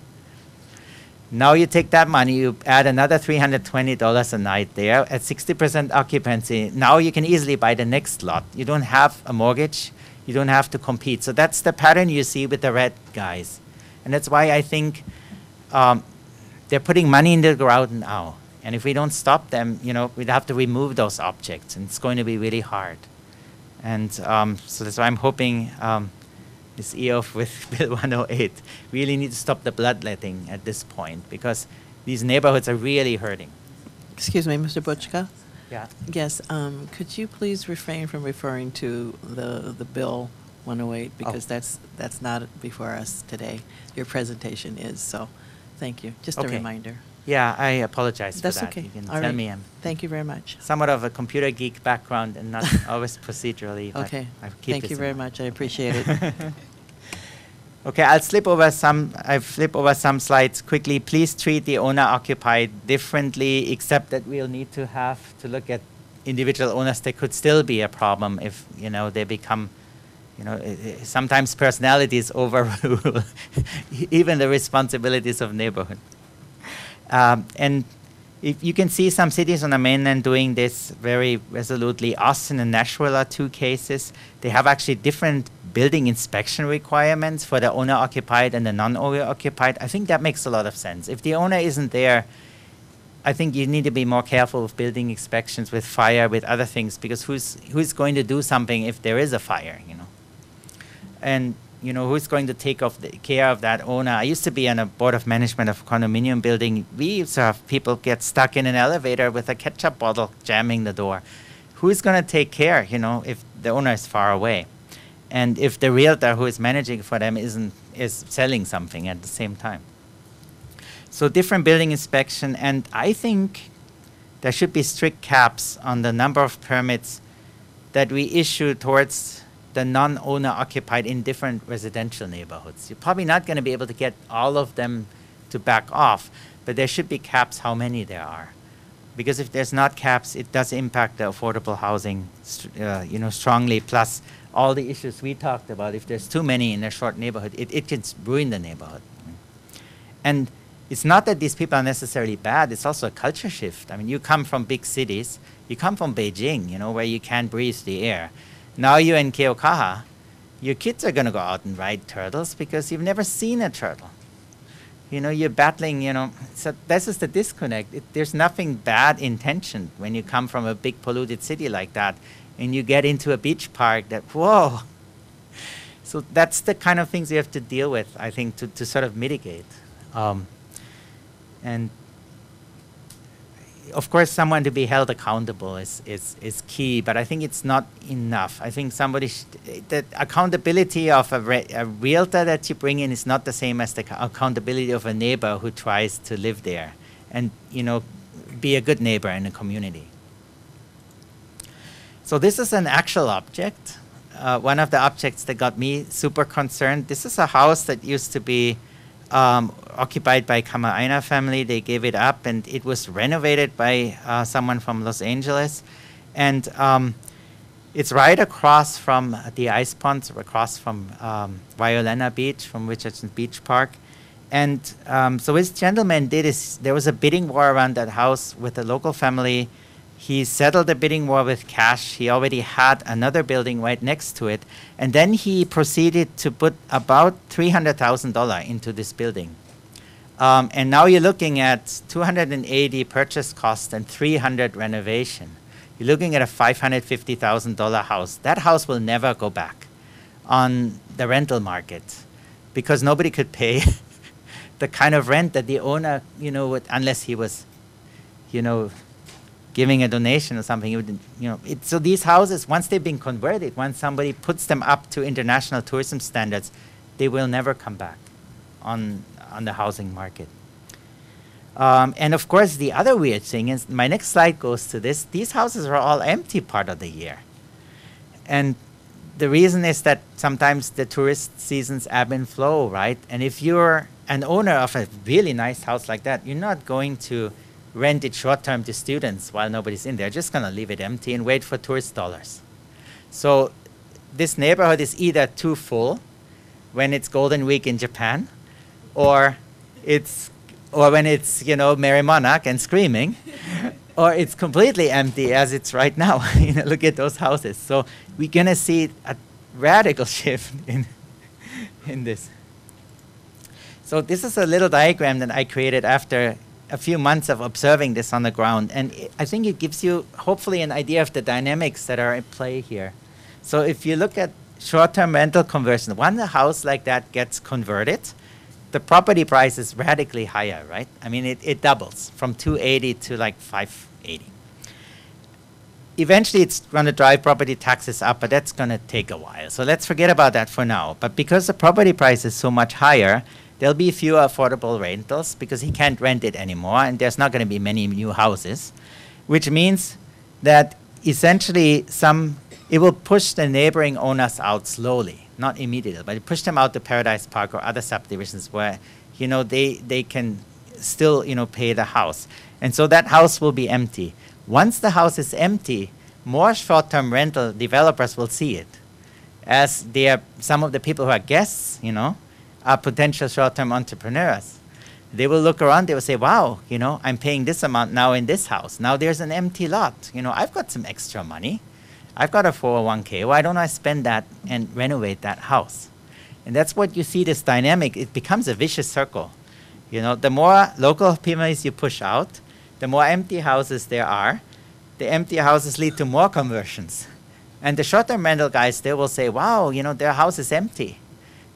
Now you take that money, you add another $320 a night there at 60% occupancy. Now you can easily buy the next lot. You don't have a mortgage. You don't have to compete. So that's the pattern you see with the red guys. And that's why I think they're putting money in the ground now. And if we don't stop them, you know, we'd have to remove those objects. And it's going to be really hard. And so that's why I'm hoping this EOF with Bill 108 really need to stop the bloodletting at this point, because these neighborhoods are really hurting. Excuse me, Mr. Buchta? Yeah. Yes, could you please refrain from referring to the Bill 108, because that's not before us today. Your presentation is, so thank you. Just a reminder. Yeah, I apologize for that. That's okay. You can All tell right. me I'm Thank you very much. somewhat of a computer geek background and not always procedurally. But Okay. I keep Thank this you in very mind. much. I appreciate it. Okay, I'll flip over some slides quickly. Please treat the owner-occupied differently, except that we'll need to have to look at individual owners. There could still be a problem if, you know, they become, you know, sometimes personalities overrule even the responsibilities of neighborhood. And if you can see some cities on the mainland doing this very resolutely. Austin and Nashville are two cases. They have actually different building inspection requirements for the owner-occupied and the non-owner-occupied. I think that makes a lot of sense. If the owner isn't there, I think you need to be more careful with building inspections, with fire, with other things, because who's going to do something if there is a fire, you know? And you know, who's going to take care of that owner? I used to be on a board of management of a condominium building. We used to have people get stuck in an elevator with a ketchup bottle jamming the door. Who's going to take care, you know, if the owner is far away? And if the realtor who is managing for them is selling something at the same time. So different building inspection, and I think there should be strict caps on the number of permits that we issue towards the non-owner occupied in different residential neighborhoods. You're probably not going to be able to get all of them to back off, but there should be caps how many there are. Because if there's not caps, it does impact the affordable housing you know, strongly, plus all the issues we talked about. If there's too many in a short neighborhood, it can ruin the neighborhood. And it's not that these people are necessarily bad, it's also a culture shift. I mean, you come from big cities, you come from Beijing, you know, where you can't breathe the air. Now you're in Keokaha, your kids are going to go out and ride turtles because you've never seen a turtle. You know, you're battling, you know, so this is the disconnect. There's nothing bad intentioned when you come from a big polluted city like that and you get into a beach park that, whoa. So that's the kind of things you have to deal with, I think, to sort of mitigate. And of course, someone to be held accountable is key, but I think it's not enough. I think the accountability of a realtor that you bring in is not the same as the accountability of a neighbor who tries to live there and, you know, be a good neighbor in a community. So this is an actual object. One of the objects that got me super concerned. This is a house that used to be occupied by Kama'aina family. They gave it up, and it was renovated by someone from Los Angeles. And it's right across from the ice ponds, across from Violena Beach, from Richardson Beach Park. And so this gentleman did is, there was a bidding war around that house with a local family. He settled the bidding war with cash. He already had another building right next to it. And then he proceeded to put about $300,000 into this building. And now you're looking at 280 purchase cost and 300 renovation. You're looking at a $550,000 house. That house will never go back on the rental market because nobody could pay the kind of rent that the owner, you know, would, unless he was, you know, giving a donation or something. He would, you know, so these houses, once they've been converted, once somebody puts them up to international tourism standards, they will never come back on the housing market. And of course, the other weird thing is, my next slide goes to this. These houses are all empty part of the year. And the reason is that sometimes the tourist seasons ebb and flow, right? And if you're an owner of a really nice house like that, you're not going to rent it short-term to students while nobody's in there. Just going to leave it empty and wait for tourist dollars. So this neighborhood is either too full when it's Golden Week in Japan, or when it's, you know, Merry Monarch and screaming, or it's completely empty as it's right now. You know, look at those houses. So we're going to see a radical shift in this. So this is a little diagram that I created after a few months of observing this on the ground. And I think it gives you, hopefully, an idea of the dynamics that are at play here. So if you look at short-term rental conversion, when a house like that gets converted, the property price is radically higher, right? I mean, it doubles from 280 to like 580. Eventually, it's going to drive property taxes up, but that's going to take a while. So let's forget about that for now. But because the property price is so much higher, there'll be fewer affordable rentals because he can't rent it anymore, and there's not going to be many new houses, which means that essentially it will push the neighboring owners out slowly. Not immediately, but it pushed them out to Paradise Park or other subdivisions where, you know, they can still, you know, pay the house. And so that house will be empty. Once the house is empty, more short-term rental developers will see it, as they are some of the people who are guests, you know, are potential short-term entrepreneurs. They will look around, they will say, wow, you know, I'm paying this amount now in this house. Now there's an empty lot. You know, I've got some extra money. I've got a 401k. Why don't I spend that and renovate that house? And that's what you see, this dynamic. It becomes a vicious circle. You know, the more local families you push out, the more empty houses there are. The empty houses lead to more conversions. And the short-term rental guys, they will say, wow, you know, their house is empty.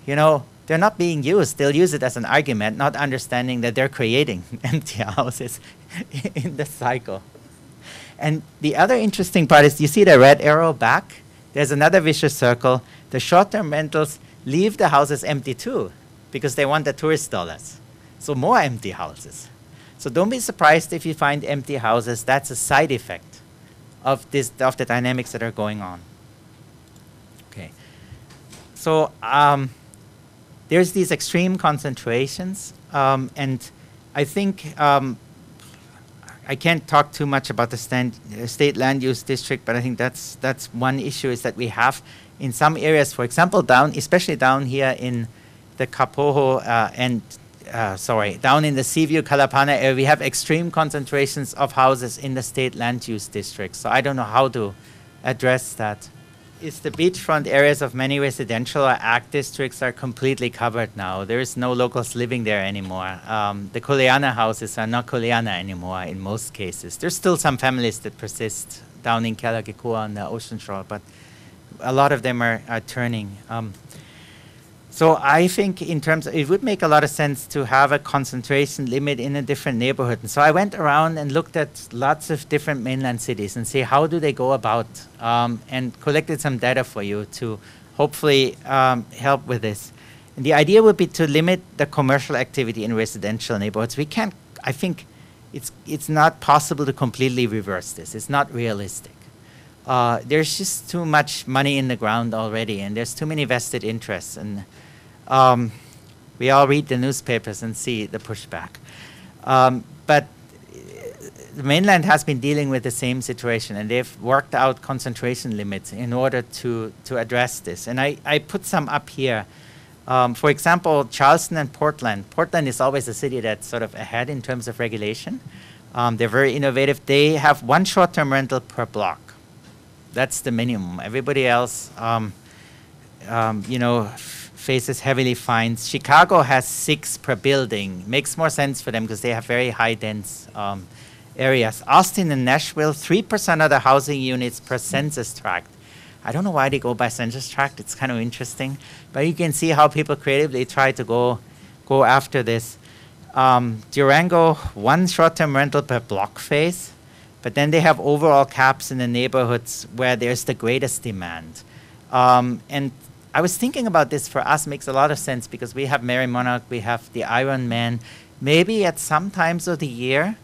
You know, they're not being used. They'll use it as an argument, not understanding that they're creating empty houses in the cycle. And the other interesting part is, you see the red arrow back? There's another vicious circle. The short-term rentals leave the houses empty too, because they want the tourist dollars. So more empty houses. So don't be surprised if you find empty houses. That's a side effect of the dynamics that are going on. Okay. So there's these extreme concentrations, and I think I can't talk too much about the state land use district, but I think that's one issue, is that we have in some areas, for example, especially down here in the Kapoho down in the Seaview, Kalapana area, we have extreme concentrations of houses in the state land use district. So I don't know how to address that. Is the beachfront areas of many residential or ag districts are completely covered now. There is no locals living there anymore. The Kuleana houses are not Kuleana anymore in most cases. There's still some families that persist down in Kealakekua on the ocean shore, but a lot of them are turning. So I think in terms of, it would make a lot of sense to have a concentration limit in a different neighborhood. And so I went around and looked at lots of different mainland cities and see how do they go about, and collected some data for you to hopefully help with this. And the idea would be to limit the commercial activity in residential neighborhoods. We can't, I think it's not possible to completely reverse this. It's not realistic. There's just too much money in the ground already, and there's too many vested interests. And we all read the newspapers and see the pushback. But the mainland has been dealing with the same situation, and they've worked out concentration limits in order to address this. And I put some up here. For example, Charleston and Portland. Portland is always a city that's sort of ahead in terms of regulation. They're very innovative. They have one short-term rental per block. That's the minimum. Everybody else, faces heavily fines. Chicago has 6 per building. Makes more sense for them because they have very high dense areas. Austin and Nashville, 3% of the housing units per census tract. I don't know why they go by census tract. It's kind of interesting. But you can see how people creatively try to go after this. Durango, 1 short-term rental per block phase. But then they have overall caps in the neighborhoods where there's the greatest demand. And I was thinking about this. For us, makes a lot of sense because we have Mary Monarch, we have the Iron Man. Maybe at some times of the year,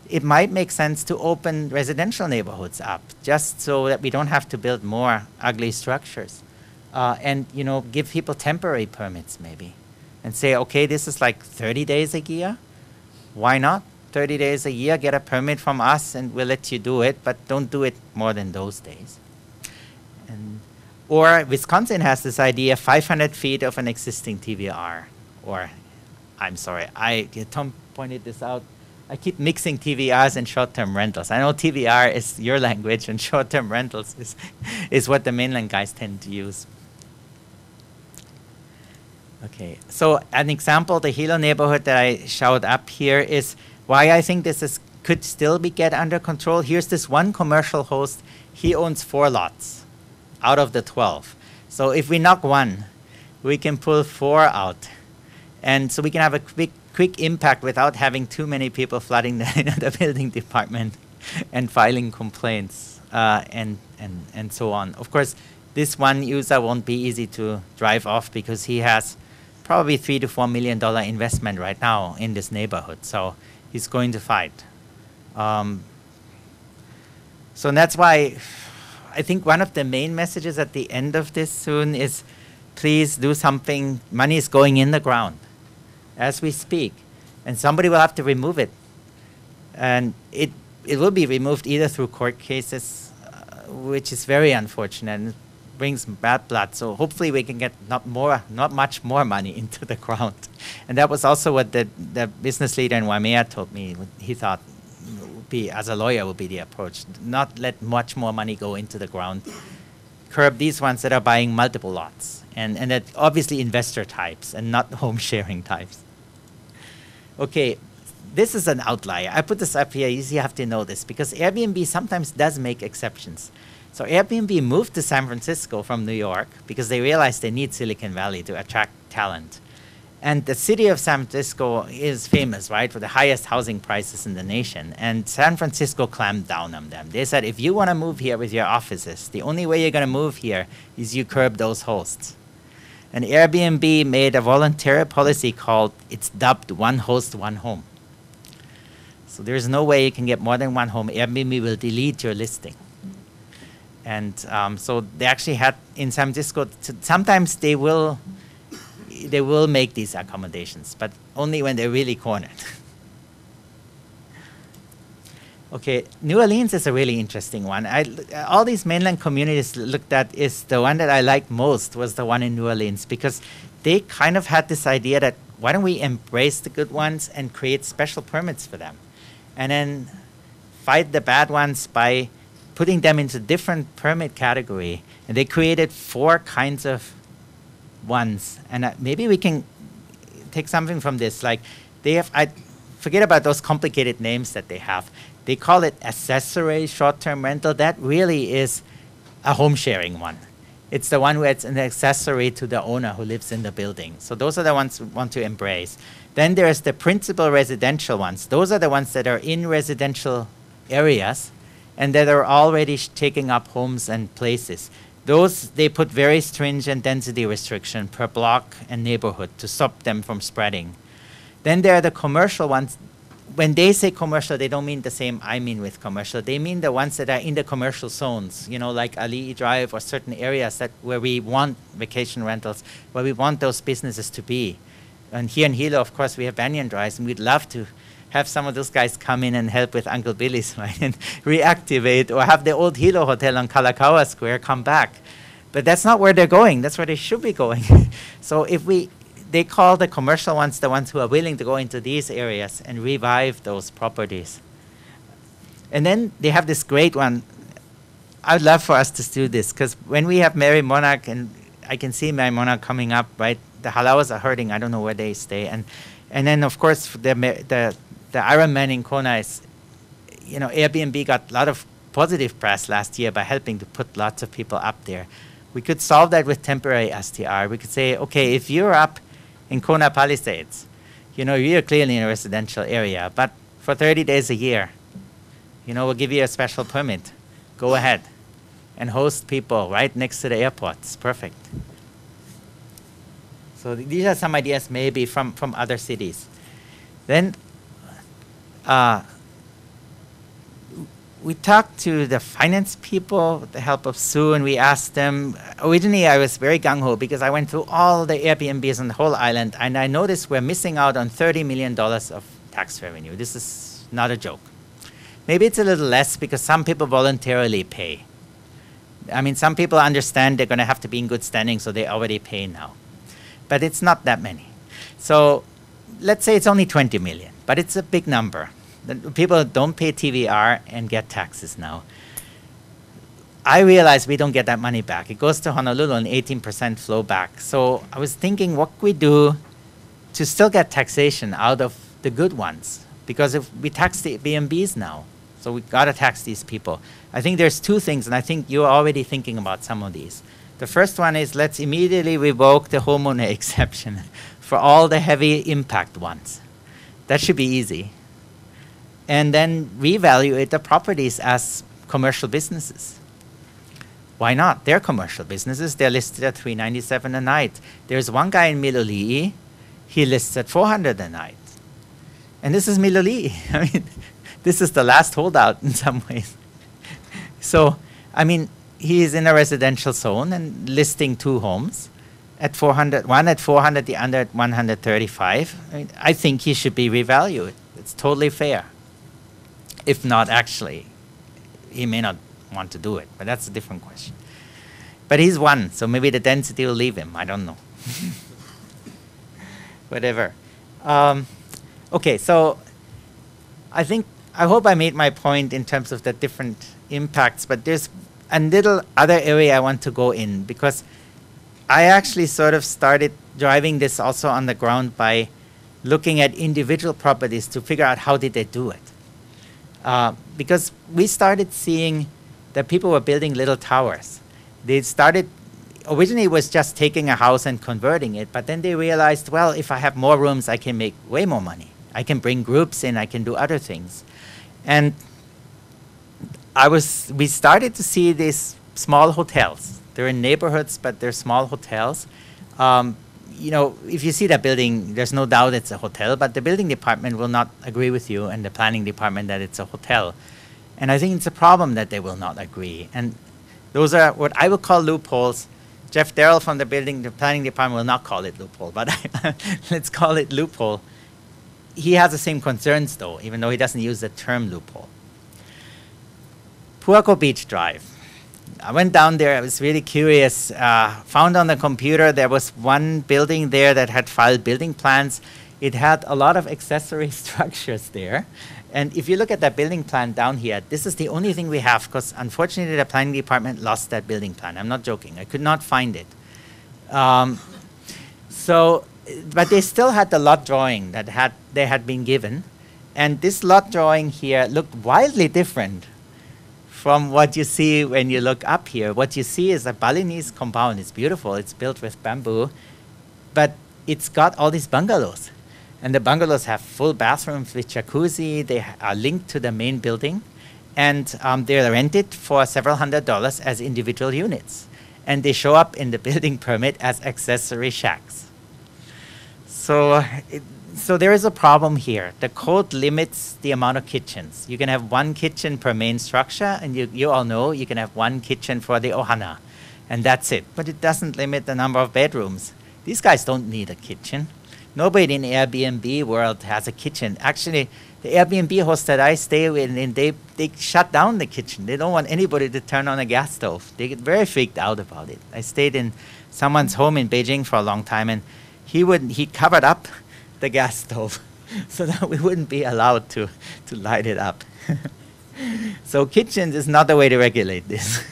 it might make sense to open residential neighborhoods up just so that we don't have to build more ugly structures. And give people temporary permits maybe. And say, okay, this is like 30 days a year. Why not? 30 days a year, get a permit from us and we'll let you do it, but don't do it more than those days. Or Wisconsin has this idea, 500 feet of an existing TVR. Or, I'm sorry, Tom pointed this out. I keep mixing TVRs and short-term rentals. I know TVR is your language and short-term rentals is what the mainland guys tend to use. Okay, so an example, the Hilo neighborhood that I showed up here is why I think this could still be get under control. Here's this one commercial host. He owns 4 lots out of the 12. So if we knock 1, we can pull 4 out. And so we can have a quick impact without having too many people flooding the building department and filing complaints and so on. Of course, this one user won't be easy to drive off because he has probably $3 to $4 million investment right now in this neighborhood. So he's going to fight. So that's why I think one of the main messages at the end of this soon is please do something. Money is going in the ground as we speak. And somebody will have to remove it. And it will be removed either through court cases, which is very unfortunate and brings bad blood. So hopefully we can get not much more money into the ground. And that was also what the business leader in Waimea told me. He thought as a lawyer would be the approach. Not let much more money go into the ground. Curb these ones that are buying multiple lots. And that obviously investor types and not home sharing types. Okay, this is an outlier. I put this up here. You have to know this because Airbnb sometimes does make exceptions. So Airbnb moved to San Francisco from New York because they realized they need Silicon Valley to attract talent. And the city of San Francisco is famous, right, for the highest housing prices in the nation. And San Francisco clamped down on them. They said, if you want to move here with your offices, the only way you're going to move here is you curb those hosts. And Airbnb made a voluntary policy called, it's dubbed One Host, One Home. So there's no way you can get more than one home. Airbnb will delete your listing. And so they actually had in San Francisco, sometimes they will make these accommodations, but only when they're really cornered. Okay, New Orleans is a really interesting one. All these mainland communities looked at is the one that I liked most was the one in New Orleans because they kind of had this idea that why don't we embrace the good ones and create special permits for them and then fight the bad ones by putting them into different permit category. And they created 4 kinds of ones. And maybe we can take something from this. Like they have, I forget about those complicated names that they have. They call it accessory short-term rental. That really is a home sharing one. It's the one where it's an accessory to the owner who lives in the building. So those are the ones we want to embrace. Then there's the principal residential ones. Those are the ones that are in residential areas and that are already taking up homes and places. Those, they put very stringent density restriction per block and neighborhood to stop them from spreading. Then there are the commercial ones. When they say commercial, they don't mean the same I mean with commercial. They mean the ones that are in the commercial zones, you know, like Ali Drive or certain areas where we want vacation rentals, where we want those businesses to be. And here in Hilo, of course, we have Banyan Drives, and we'd love to have some of those guys come in and help with Uncle Billy's, right, and reactivate, or have the old Hilo Hotel on Kalakaua Square come back. But that's not where they're going. That's where they should be going. So they call the commercial ones the ones who are willing to go into these areas and revive those properties. And then they have this great one. I'd love for us to do this, because when we have Mary Monarch, and I can see Mary Monarch coming up, right? The halawas are hurting. I don't know where they stay. And then, of course, the Ironman in Kona is, Airbnb got a lot of positive press last year by helping to put lots of people up there. We could solve that with temporary STR. We could say, okay, if you're up in Kona Palisades, you're clearly in a residential area, but for 30 days a year, we'll give you a special permit. Go ahead and host people right next to the airport. It's perfect. So these are some ideas maybe from other cities. Then we talked to the finance people with the help of Sue, and we asked them. Originally, I was very gung-ho because I went through all the Airbnbs on the whole island, and I noticed we're missing out on $30 million of tax revenue. This is not a joke. Maybe it's a little less because some people voluntarily pay. I mean, some people understand they're going to have to be in good standing, so they already pay now. But it's not that many. So let's say it's only 20 million, but it's a big number. People don't pay TVR and get taxes now. I realize we don't get that money back. It goes to Honolulu and 18% flow back. So I was thinking, what we do to still get taxation out of the good ones? Because if we tax the Airbnbs now, so we got to tax these people. I think there's two things, and I think you're already thinking about some of these. The first one is, let's immediately revoke the homeowner exception for all the heavy impact ones. That should be easy. And then reevaluate the properties as commercial businesses. Why not? They're commercial businesses. They're listed at $397 a night. There's one guy in Miloli'i. He lists at $400 a night. And this is Miloli'i. I mean, this is the last holdout in some ways. So, I mean, he is in a residential zone and listing two homes at 400, one at 400, the other at 135. I mean, I think he should be revalued. It's totally fair. If not, actually, he may not want to do it, but that's a different question. But he's one, so maybe the density will leave him. I don't know. Whatever. Okay, so I hope I made my point in terms of the different impacts, but there's a little other area I want to go in, because I actually sort of started driving this also on the ground by looking at individual properties to figure out how did they do it. Because we started seeing that people were building little towers. They started, originally it was just taking a house and converting it, but then they realized, well, if I have more rooms, I can make way more money. I can bring groups in, I can do other things. And we started to see these small hotels. They're in neighborhoods, but they're small hotels. If you see that building, there's no doubt it's a hotel, but the building department will not agree with you, and the planning department, that it's a hotel. And I think it's a problem that they will not agree. And those are what I would call loopholes. Jeff Darrell from the planning department will not call it loophole, but let's call it loophole. He has the same concerns, though, even though he doesn't use the term loophole. Puako Beach Drive. I went down there. I was really curious. Found on the computer there was one building there that had filed building plans. It had a lot of accessory structures there. And if you look at that building plan down here, this is the only thing we have, because unfortunately the planning department lost that building plan. I'm not joking. I could not find it. But they still had the lot drawing that they had been given. And this lot drawing here looked wildly different from what you see when you look up here. What you see is a Balinese compound. It's beautiful. It's built with bamboo, but it's got all these bungalows. And the bungalows have full bathrooms with jacuzzi. They are linked to the main building. And they're rented for several $100s as individual units. And they show up in the building permit as accessory shacks. So there is a problem here. The code limits the amount of kitchens. You can have one kitchen per main structure, and you all know you can have one kitchen for the ohana, and that's it. But it doesn't limit the number of bedrooms. These guys don't need a kitchen. Nobody in Airbnb world has a kitchen. Actually, the Airbnb hosts that I stay with, and they shut down the kitchen. They don't want anybody to turn on a gas stove. They get very freaked out about it. I stayed in someone's home in Beijing for a long time, and he covered up the gas stove so that we wouldn't be allowed to light it up. So kitchens is not the way to regulate this.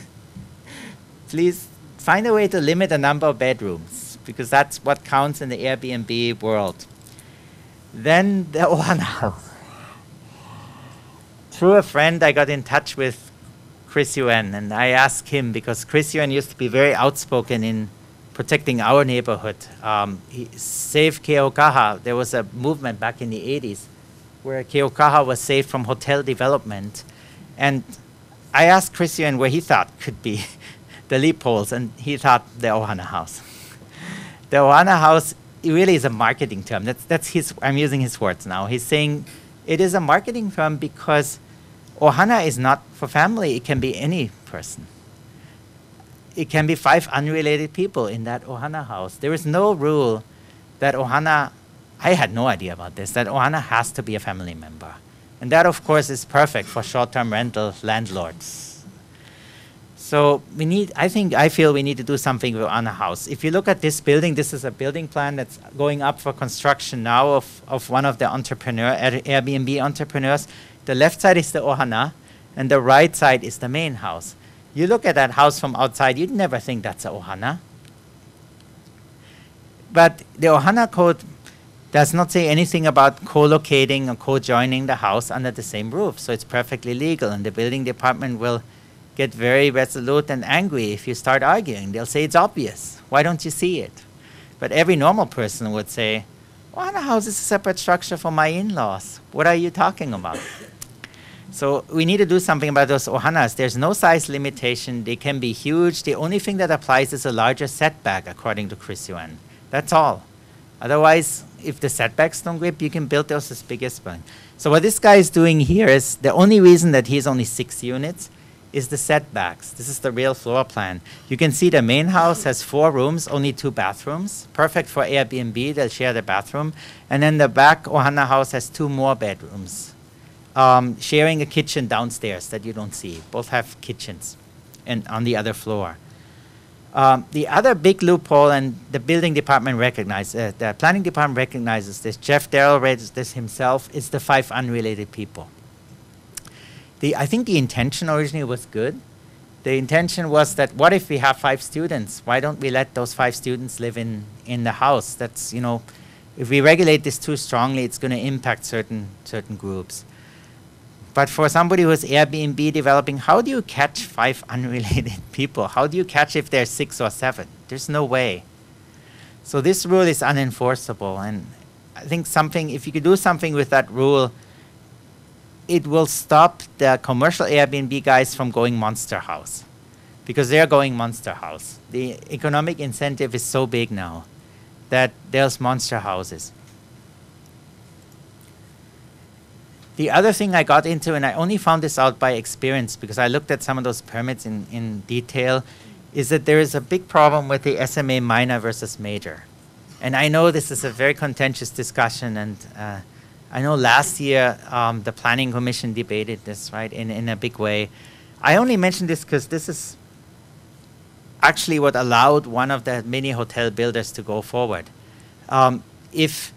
Please find a way to limit the number of bedrooms, because that's what counts in the Airbnb world. Then the Ohana house. Through a friend, I got in touch with Chris Yuen, and I asked him, because Chris Yuen used to be very outspoken in protecting our neighborhood. Save Keaukaha. There was a movement back in the 80s where Keaukaha was saved from hotel development. And I asked Chris Yuen where he thought could be the loopholes, and he thought the Ohana house. The Ohana house, it really is a marketing term. That's his, I'm using his words now. He's saying it is a marketing term because Ohana is not for family. It can be any person. It can be 5 unrelated people in that Ohana house. There is no rule that Ohana, I had no idea about this, that Ohana has to be a family member. And that, of course, is perfect for short-term rental landlords. So I feel we need to do something with Ohana house. If you look at this building, this is a building plan that's going up for construction now of one of the Airbnb entrepreneurs. The left side is the Ohana, and the right side is the main house. You look at that house from outside, you'd never think that's a Ohana. But the Ohana code does not say anything about co-locating or co-joining the house under the same roof. So it's perfectly legal, and the building department will get very resolute and angry if you start arguing. They'll say it's obvious. Why don't you see it? But every normal person would say, Ohana house is a separate structure for my in-laws. What are you talking about? So we need to do something about those Ohanas. There's no size limitation. They can be huge. The only thing that applies is a larger setback, according to Chris Yuen. That's all. Otherwise, if the setbacks don't grip, you can build those as big as one. So what this guy is doing here is, the only reason that he's only 6 units is the setbacks. This is the real floor plan. You can see the main house has 4 rooms, only 2 bathrooms. Perfect for Airbnb, they'll share the bathroom. And then the back Ohana house has 2 more bedrooms. Sharing a kitchen downstairs that you don't see. Both have kitchens and on the other floor. The other big loophole, and the building department recognizes, the planning department recognizes this, Jeff Darrell raised this himself, is the 5 unrelated people. I think the intention originally was good. The intention was that, what if we have 5 students? Why don't we let those 5 students live in the house? That's, if we regulate this too strongly, it's going to impact certain groups. But for somebody who's Airbnb developing, how do you catch 5 unrelated people? How do you catch if there's 6 or 7? There's no way. So this rule is unenforceable. And I think if you could do something with that rule, it will stop the commercial Airbnb guys from going monster house. Because they're going monster house. The economic incentive is so big now that there's monster houses. The other thing I got into, and I only found this out by experience because I looked at some of those permits in detail, is that there is a big problem with the SMA minor versus major. And I know this is a very contentious discussion, and I know last year the Planning Commission debated this, right, in a big way. I only mention this because this is actually what allowed one of the many hotel builders to go forward. If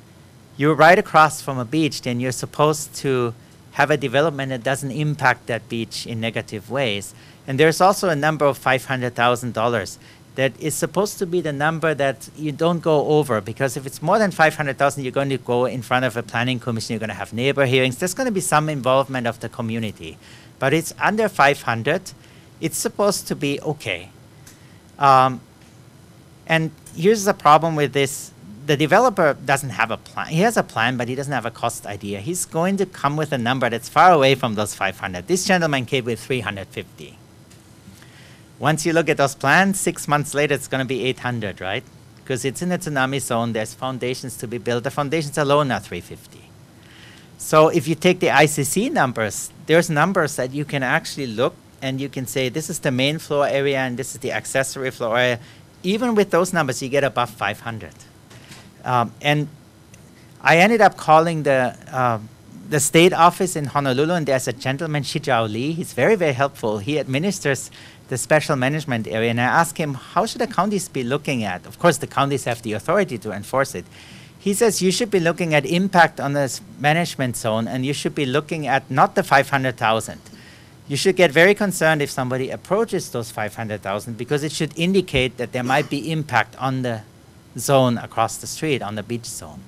you're right across from a beach, then you're supposed to have a development that doesn't impact that beach in negative ways. And there's also a number of $500,000 that is supposed to be the number that you don't go over, because if it's more than $500,000, you're going to go in front of a planning commission, you're going to have neighbor hearings, there's going to be some involvement of the community. But it's under 500, it's supposed to be okay. And here's the problem with this. The developer doesn't have a plan. He has a plan, but he doesn't have a cost idea. He's going to come with a number that's far away from those 500. This gentleman came with 350. Once you look at those plans, 6 months later, it's going to be 800, right? Because it's in a tsunami zone. There's foundations to be built. The foundations alone are 350. So if you take the ICC numbers, there's numbers that you can actually look, and you can say, this is the main floor area, and this is the accessory floor area. Even with those numbers, you get above 500. And I ended up calling the state office in Honolulu, and there's a gentleman, Shijiao Lee. He's very, very helpful. He administers the special management area, and I asked him, how should the counties be looking at? Of course, the counties have the authority to enforce it. He says you should be looking at impact on this management zone, and you should be looking at not the 500,000. You should get very concerned if somebody approaches those 500,000, because it should indicate that there might be impact on the zone across the street, on the beach zone.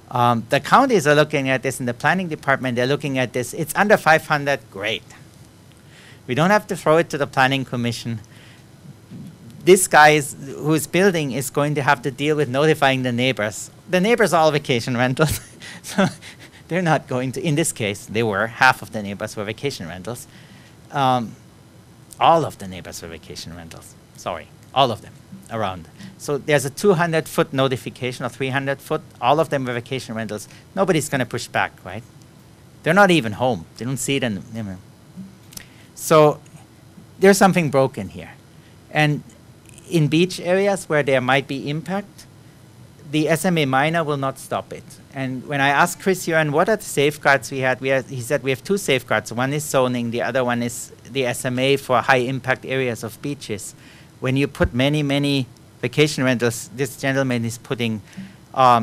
The counties are looking at this, in the planning department, they're looking at this. It's under 500, great. We don't have to throw it to the planning commission. This guy who's building is going to have to deal with notifying the neighbors. The neighbors are all vacation rentals. So they're not going to, in this case, they were, half of the neighbors were vacation rentals. All of the neighbors were vacation rentals. Sorry, all of them around. So there's a 200-foot notification or 300-foot. All of them were vacation rentals. Nobody's going to push back, right? They're not even home. They don't see it in the, so there's something broken here. And in beach areas where there might be impact, the SMA minor will not stop it. And when I asked Chris Yuan, what are the safeguards we had, he said we have two safeguards. One is zoning, the other one is the SMA for high impact areas of beaches. When you put many, many vacation rentals, this gentleman is putting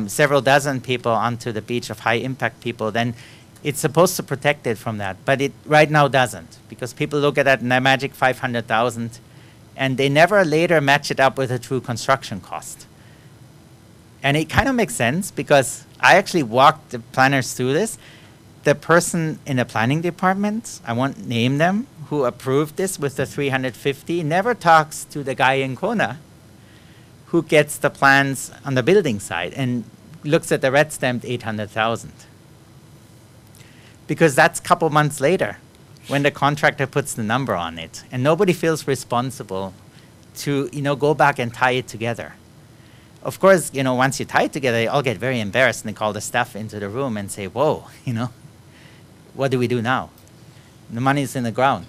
several dozen people onto the beach of high impact people, then it's supposed to protect it from that. But it right now doesn't, because people look at that magic 500,000 and they never later match it up with a true construction cost. And it kind of makes sense, because I actually walked the planners through this. The person in the planning department, I won't name them, who approved this with the 350, never talks to the guy in Kona who gets the plans on the building side and looks at the red stamped 800,000. Because that's a couple months later when the contractor puts the number on it, and nobody feels responsible to, go back and tie it together. Of course, once you tie it together, they all get very embarrassed and they call the staff into the room and say, whoa, what do we do now? The money's in the ground.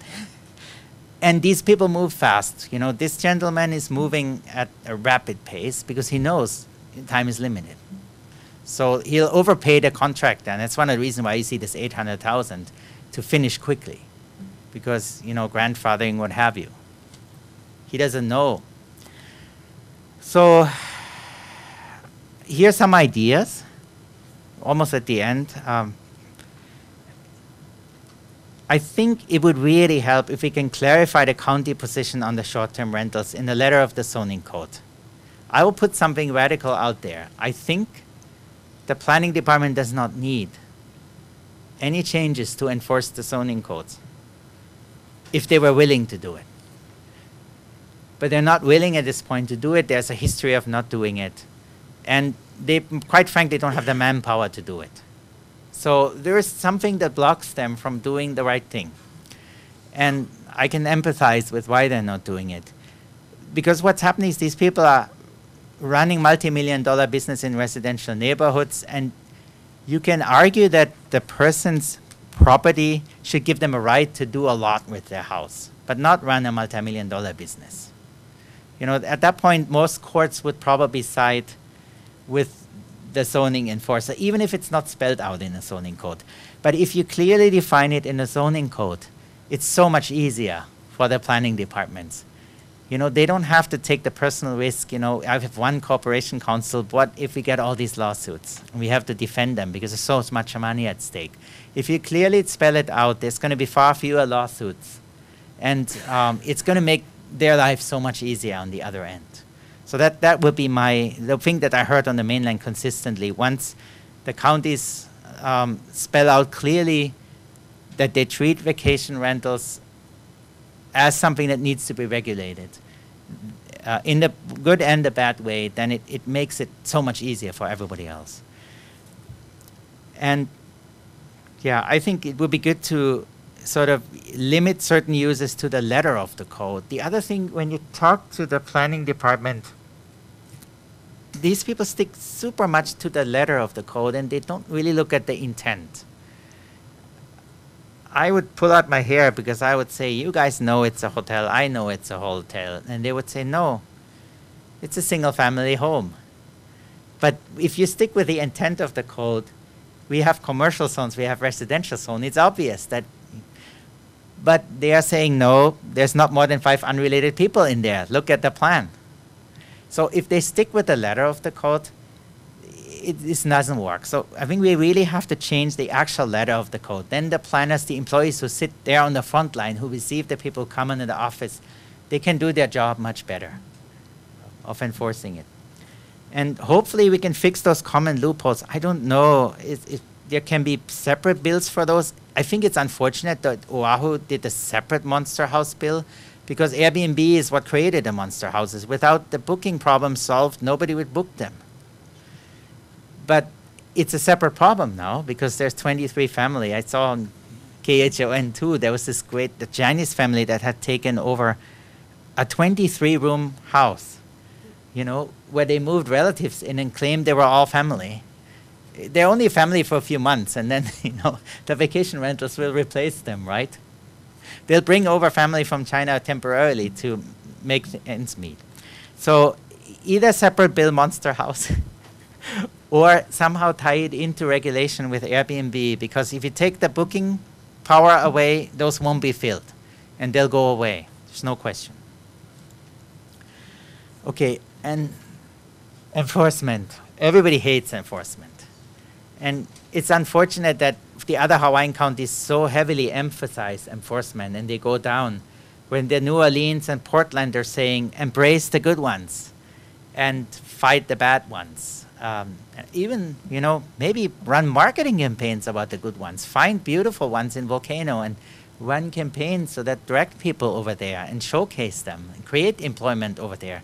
And these people move fast. This gentleman is moving at a rapid pace because he knows time is limited. So he'll overpay the contractor, and that's one of the reasons why you see this 800,000 to finish quickly, because, grandfathering, what have you. He doesn't know. So here's some ideas, almost at the end. I think it would really help if we can clarify the county position on the short-term rentals in the letter of the zoning code. I will put something radical out there. I think the planning department does not need any changes to enforce the zoning codes if they were willing to do it. But they're not willing at this point to do it. There's a history of not doing it. And they, quite frankly, don't have the manpower to do it. So there is something that blocks them from doing the right thing. And I can empathize with why they're not doing it. Because what's happening is these people are running multi-million-dollar business in residential neighborhoods, and you can argue that the person's property should give them a right to do a lot with their house, but not run a multi-million-dollar business. At that point, most courts would probably side with the zoning enforcer, even if it's not spelled out in the zoning code. But if you clearly define it in the zoning code, it's so much easier for the planning departments. They don't have to take the personal risk. I have one corporation counsel. What if we get all these lawsuits? And we have to defend them because there's so much money at stake. If you clearly spell it out, there's going to be far fewer lawsuits. And it's going to make their life so much easier on the other end. So that would be the thing that I heard on the mainland consistently. Once the counties spell out clearly that they treat vacation rentals as something that needs to be regulated, in the good and the bad way, then it makes it so much easier for everybody else. And yeah, I think it would be good to sort of limit certain uses to the letter of the code. The other thing, when you talk to the planning department, these people stick super much to the letter of the code and they don't really look at the intent. I would pull out my hair because I would say, you guys know it's a hotel, I know it's a hotel. And they would say, no, it's a single family home. But if you stick with the intent of the code, we have commercial zones, we have residential zones. It's obvious that, but they are saying, no, there's not more than 5 unrelated people in there. Look at the plan. So if they stick with the letter of the code, this doesn't work. So I think we really have to change the actual letter of the code. Then the planners, the employees who sit there on the front line, who receive the people coming in the office, they can do their job much better of enforcing it. And hopefully we can fix those common loopholes. I don't know if there can be separate bills for those. I think it's unfortunate that Oahu did a separate monster house bill, because Airbnb is what created the monster houses. Without the booking problem solved, nobody would book them. But it's a separate problem now, because there's 23 family. I saw on KHON2, there was this great, the Chinese family that had taken over a 23-room house, you know, where they moved relatives in and claimed they were all family. They're only a family for a few months, and then, you know, the vacation rentals will replace them, right? They'll bring over family from China temporarily to make ends meet. So either separate bill monster house or somehow tie it into regulation with Airbnb, because if you take the booking power away, those won't be filled, and they'll go away. There's no question. Okay, and enforcement. Everybody hates enforcement. And it's unfortunate that the other Hawaiian counties so heavily emphasize enforcement, and they go down. When the New Orleans and Portland are saying, embrace the good ones and fight the bad ones. Even, you know, maybe run marketing campaigns about the good ones. Find beautiful ones in Volcano and run campaigns so that direct people over there and showcase them and create employment over there.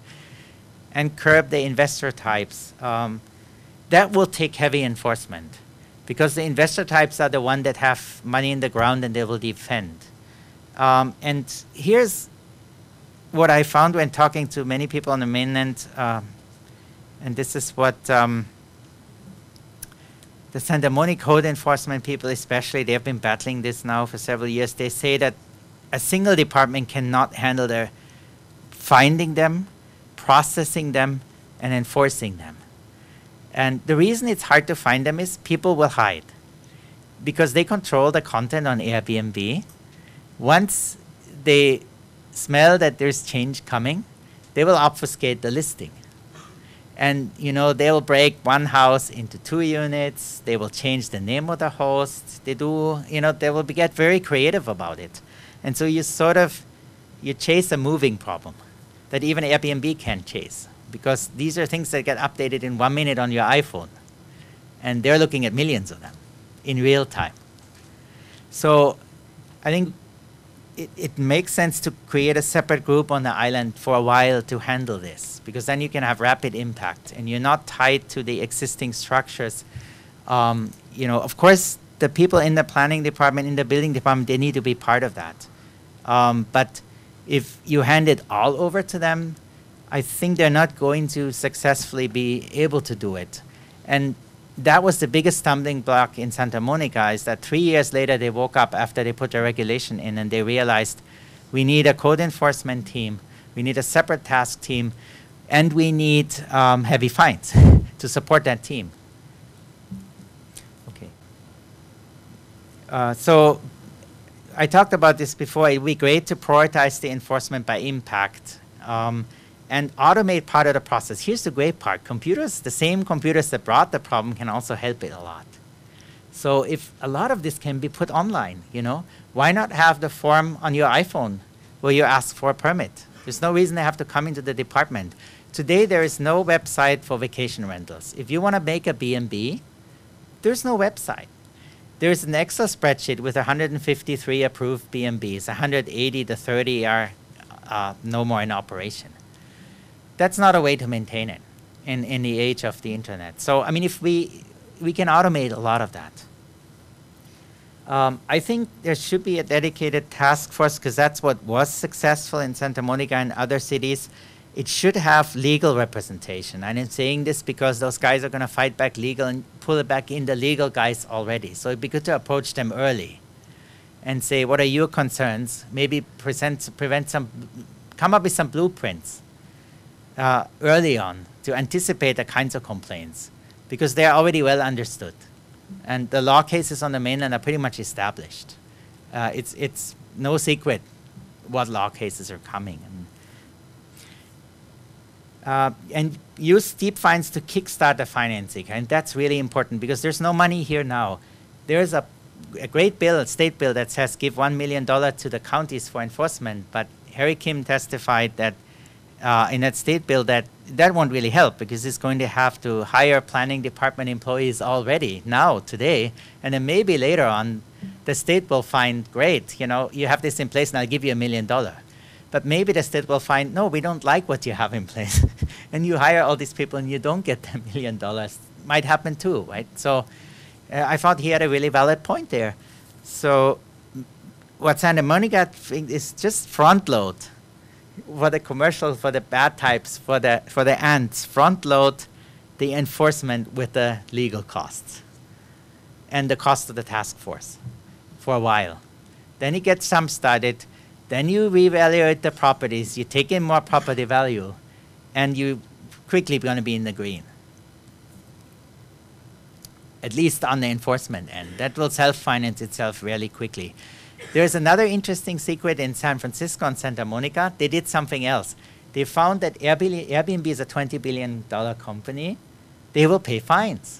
And curb the investor types. That will take heavy enforcement, because the investor types are the one that have money in the ground and they will defend. And here's what I found when talking to many people on the mainland, and this is what the Santa Monica code enforcement people especially, they have been battling this now for several years. They say that a single department cannot handle their finding them, processing them, and enforcing them. And the reason it's hard to find them is people will hide, because they control the content on Airbnb. Once they smell that there's change coming, they will obfuscate the listing. And, you know, they will break one house into 2 units. They will change the name of the host. They do, you know, they will get very creative about it. And so you sort of, you chase a moving problem that even Airbnb can't chase, because these are things that get updated in 1 minute on your iPhone. And they're looking at millions of them in real time. So I think it makes sense to create a separate group on the island for a while to handle this, because then you can have rapid impact and you're not tied to the existing structures. You know, of course, the people in the planning department, in the building department, they need to be part of that. But if you hand it all over to them, I think they're not going to successfully be able to do it. And that was the biggest stumbling block in Santa Monica, is that 3 years later they woke up after they put the regulation in and they realized we need a code enforcement team, we need a separate task team, and we need heavy fines to support that team. Okay. So I talked about this before. It would be great to prioritize the enforcement by impact. And automate part of the process. Here's the great part. Computers, the same computers that brought the problem, can also help it a lot. So if a lot of this can be put online, you know, why not have the form on your iPhone where you ask for a permit? There's no reason they have to come into the department. Today, there is no website for vacation rentals. If you want to make a B&B, there's no website. There's an Excel spreadsheet with 153 approved B&Bs. 180 to 30 are no more in operation. That's not a way to maintain it in the age of the internet. So, I mean, if we can automate a lot of that. I think there should be a dedicated task force, because that's what was successful in Santa Monica and other cities. It should have legal representation. And I'm saying this because those guys are going to fight back legal and pull it back in the legal guys already. So it'd be good to approach them early and say, what are your concerns? Maybe come up with some blueprints. early on to anticipate the kinds of complaints because they're already well understood. And the law cases on the mainland are pretty much established. It's no secret what law cases are coming. And use steep fines to kickstart the financing. And that's really important because there's no money here now. There's a great bill, a state bill that says give $1 million to the counties for enforcement. But Harry Kim testified that in that state bill that won't really help because it's going to have to hire planning department employees already now, today, and then maybe later on the state will find, great, you know, you have this in place and I'll give you $1 million. But maybe the state will find, no, we don't like what you have in place. And you hire all these people and you don't get the $1 million. Might happen too, right? So I thought he had a really valid point there. So what Santa Monica thinks is just front load for the commercial, for the bad types, for the ants, front load the enforcement with the legal costs and the cost of the task force for a while. Then you get some started, then you reevaluate the properties, you take in more property value, and you quickly going to be in the green. At least on the enforcement end. That will self-finance itself really quickly. There's another interesting secret in San Francisco and Santa Monica. They did something else. They found that Airbnb is a $20 billion company. They will pay fines.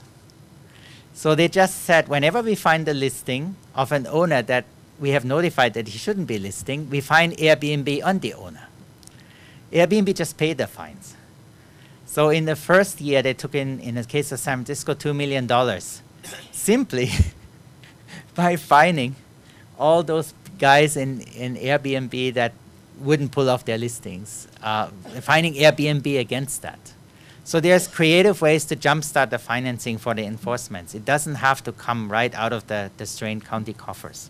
So they just said, whenever we find a listing of an owner that we have notified that he shouldn't be listing, we fine Airbnb on the owner. Airbnb just paid the fines. So in the first year, they took in the case of San Francisco, $2 million, simply by fining all those guys in Airbnb that wouldn't pull off their listings, finding Airbnb against that. So there's creative ways to jumpstart the financing for the enforcements. It doesn't have to come right out of the strained county coffers.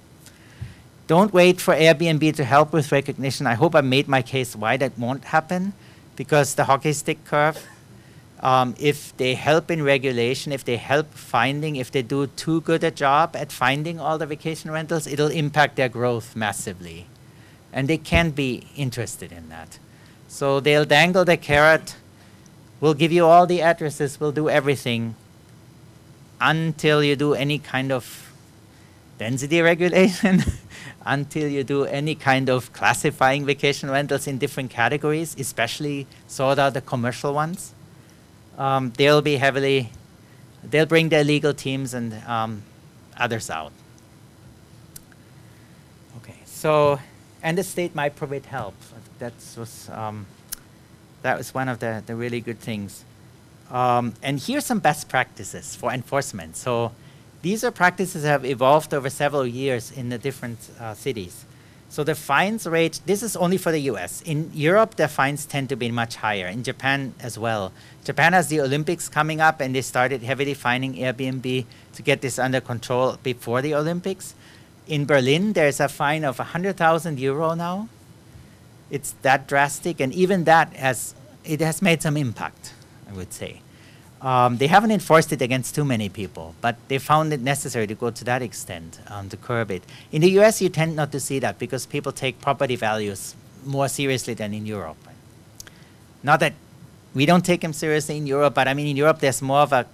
Don't wait for Airbnb to help with recognition. I hope I made my case why that won't happen, because the hockey stick curve, if they help in regulation, if they help finding, if they do too good a job at finding all the vacation rentals, it'll impact their growth massively. And they can't be interested in that. So they'll dangle the carrot. We'll give you all the addresses. We'll do everything until you do any kind of density regulation, until you do any kind of classifying vacation rentals in different categories, especially sort out the commercial ones. They'll bring their legal teams and others out. Okay, so, and the state might provide help. That was one of the really good things. And here's some best practices for enforcement. So these are practices that have evolved over several years in the different cities. So the fines rate, this is only for the US. In Europe, the fines tend to be much higher. In Japan as well. Japan has the Olympics coming up, and they started heavily fining Airbnb to get this under control before the Olympics. In Berlin, there's a fine of 100,000 euro now. It's that drastic, and even that has made some impact, I would say. They haven't enforced it against too many people, but they found it necessary to go to that extent to curb it. In the US, you tend not to see that because people take property values more seriously than in Europe. Not that we don't take them seriously in Europe, but I mean in Europe there's more of a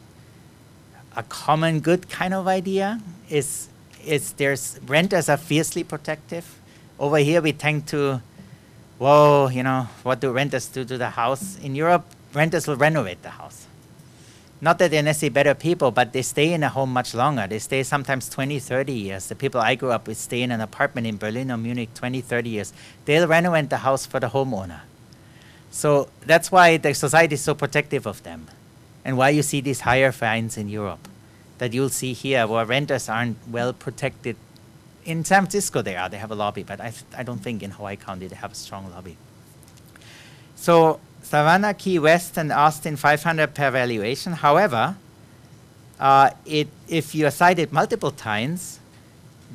common good kind of idea. There's renters are fiercely protective. Over here we tend to, whoa, you know, what do renters do to the house? In Europe, renters will renovate the house. Not that they're necessarily better people, but they stay in a home much longer. They stay sometimes 20, 30 years. The people I grew up with stay in an apartment in Berlin or Munich 20, 30 years. They'll renovate the house for the homeowner. So that's why the society is so protective of them, and why you see these higher fines in Europe that you'll see here, where renters aren't well protected. In San Francisco they are. They have a lobby, but I don't think in Hawaii County they have a strong lobby. So Savannah, Key West, and Austin, 500 per valuation. However, if you are cited multiple times,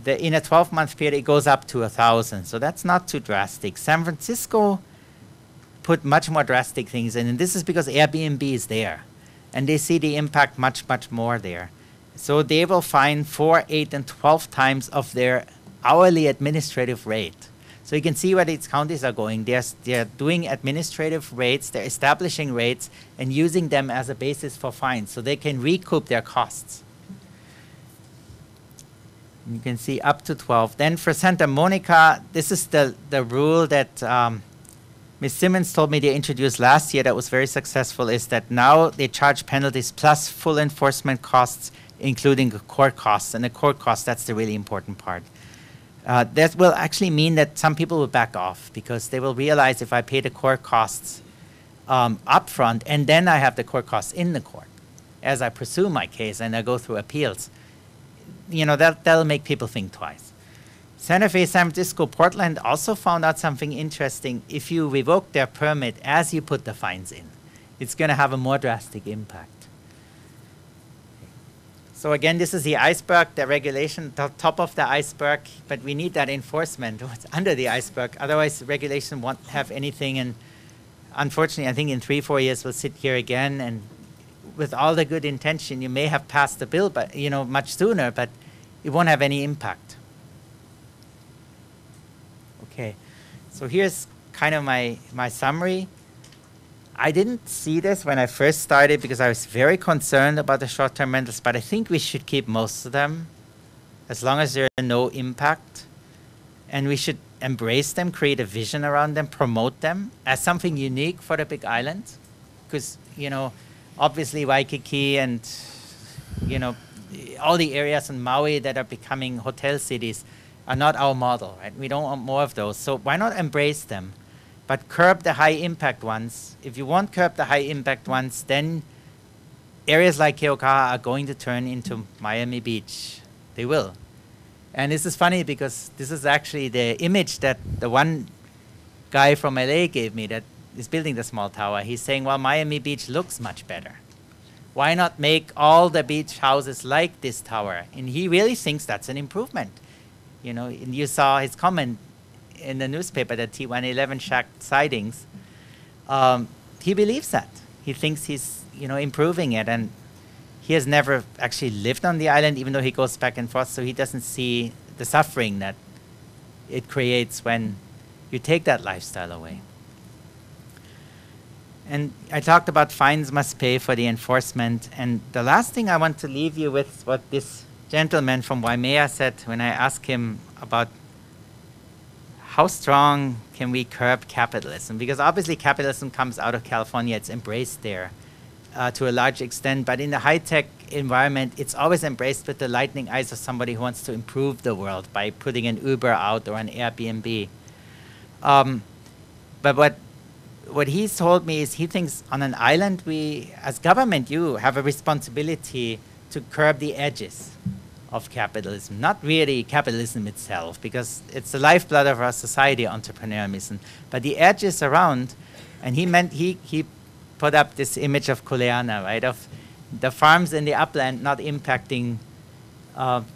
in a 12-month period, it goes up to 1,000. So that's not too drastic. San Francisco put much more drastic things in, and this is because Airbnb is there, and they see the impact much, much more there. So they will fine 4, 8, and 12 times of their hourly administrative rate. So So you can see where these counties are going. They're doing administrative rates, they're establishing rates, and using them as a basis for fines, so they can recoup their costs. You can see up to 12. Then for Santa Monica, this is the rule that Ms. Simmons told me they introduced last year that was very successful, is that now they charge penalties plus full enforcement costs, including the court costs. And the court costs, that's the really important part. That will actually mean that some people will back off, because they will realize if I pay the court costs upfront, and then I have the court costs in the court as I pursue my case and I go through appeals, you know, that'll make people think twice. Santa Fe, San Francisco, Portland also found out something interesting. If you revoke their permit as you put the fines in, it's going to have a more drastic impact. So again, this is the iceberg, the regulation, the top of the iceberg, but we need that enforcement what's under the iceberg. Otherwise, regulation won't have anything. And unfortunately, I think in 3-4 years, we'll sit here again, and with all the good intention, you may have passed the bill, but you know, much sooner, but it won't have any impact. Okay, so here's kind of my summary. I didn't see this when I first started because I was very concerned about the short-term rentals, but I think we should keep most of them as long as there are no impact. And we should embrace them, create a vision around them, promote them as something unique for the Big Island. Because, you know, obviously Waikiki and, you know, all the areas in Maui that are becoming hotel cities are not our model, right? We don't want more of those. So why not embrace them? But curb the high impact ones. If you won't curb the high impact ones, then areas like Keaukaha are going to turn into Miami Beach. They will. And this is funny because this is actually the image that the one guy from LA gave me that is building the small tower. He's saying, well, Miami Beach looks much better. Why not make all the beach houses like this tower? And he really thinks that's an improvement. You know, and you saw his comment in the newspaper, the T111 shack sightings. He believes that. He thinks he's, you know, improving it. And he has never actually lived on the island, even though he goes back and forth, so he doesn't see the suffering that it creates when you take that lifestyle away. And I talked about fines must pay for the enforcement. And the last thing I want to leave you with is what this gentleman from Waimea said when I asked him about how strong can we curb capitalism? Because obviously capitalism comes out of California. It's embraced there to a large extent. But in the high-tech environment, it's always embraced with the lightning eyes of somebody who wants to improve the world by putting an Uber out or an Airbnb. But what he's told me is he thinks on an island, we, as government, you have a responsibility to curb the edges of capitalism. Not really capitalism itself, because it's the lifeblood of our society, entrepreneurialism, but the edges around. And he put up this image of Kuleana, right, of the farms in the upland not impacting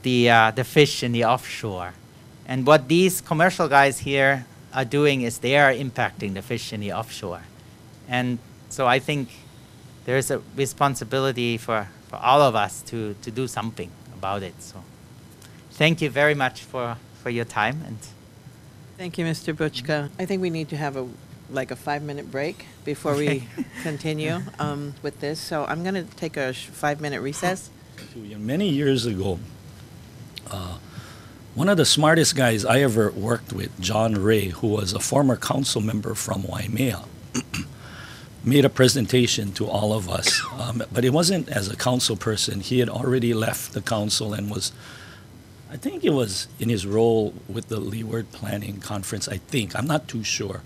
the fish in the offshore. And what these commercial guys here are doing is they are impacting the fish in the offshore. And so I think there is a responsibility for all of us to do something about it. So thank you very much for your time. And thank you, Mr. Buchta. I think we need to have a 5-minute break before we continue with this. So I'm going to take a 5-minute recess. Many years ago, one of the smartest guys I ever worked with, John Ray, who was a former council member from Waimea, made a presentation to all of us. But it wasn't as a council person. He had already left the council and was, I think it was in his role with the Leeward Planning Conference, I think. I'm not too sure.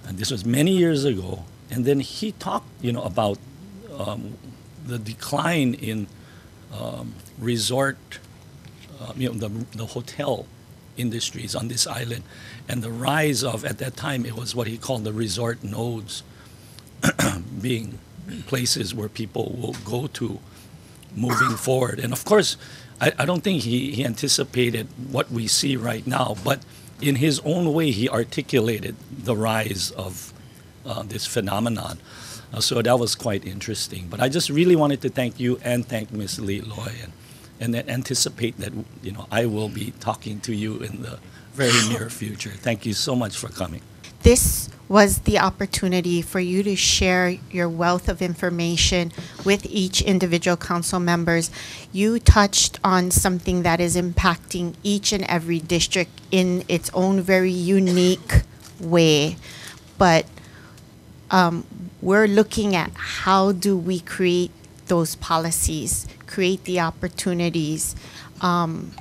And this was many years ago. And then he talked, about the decline in resort, the hotel industries on this island, and the rise of, at that time, it was what he called the resort nodes, being places where people will go to moving forward. And of course, I don't think he anticipated what we see right now, but in his own way, he articulated the rise of this phenomenon. So that was quite interesting. But I just really wanted to thank you and thank Ms. Lee Loy, and then anticipate that I will be talking to you in the very near future. Thank you so much for coming. This was the opportunity for you to share your wealth of information with each individual council members. You touched on something that is impacting each and every district in its own very unique way. But we're looking at how do we create those policies, create the opportunities. I'm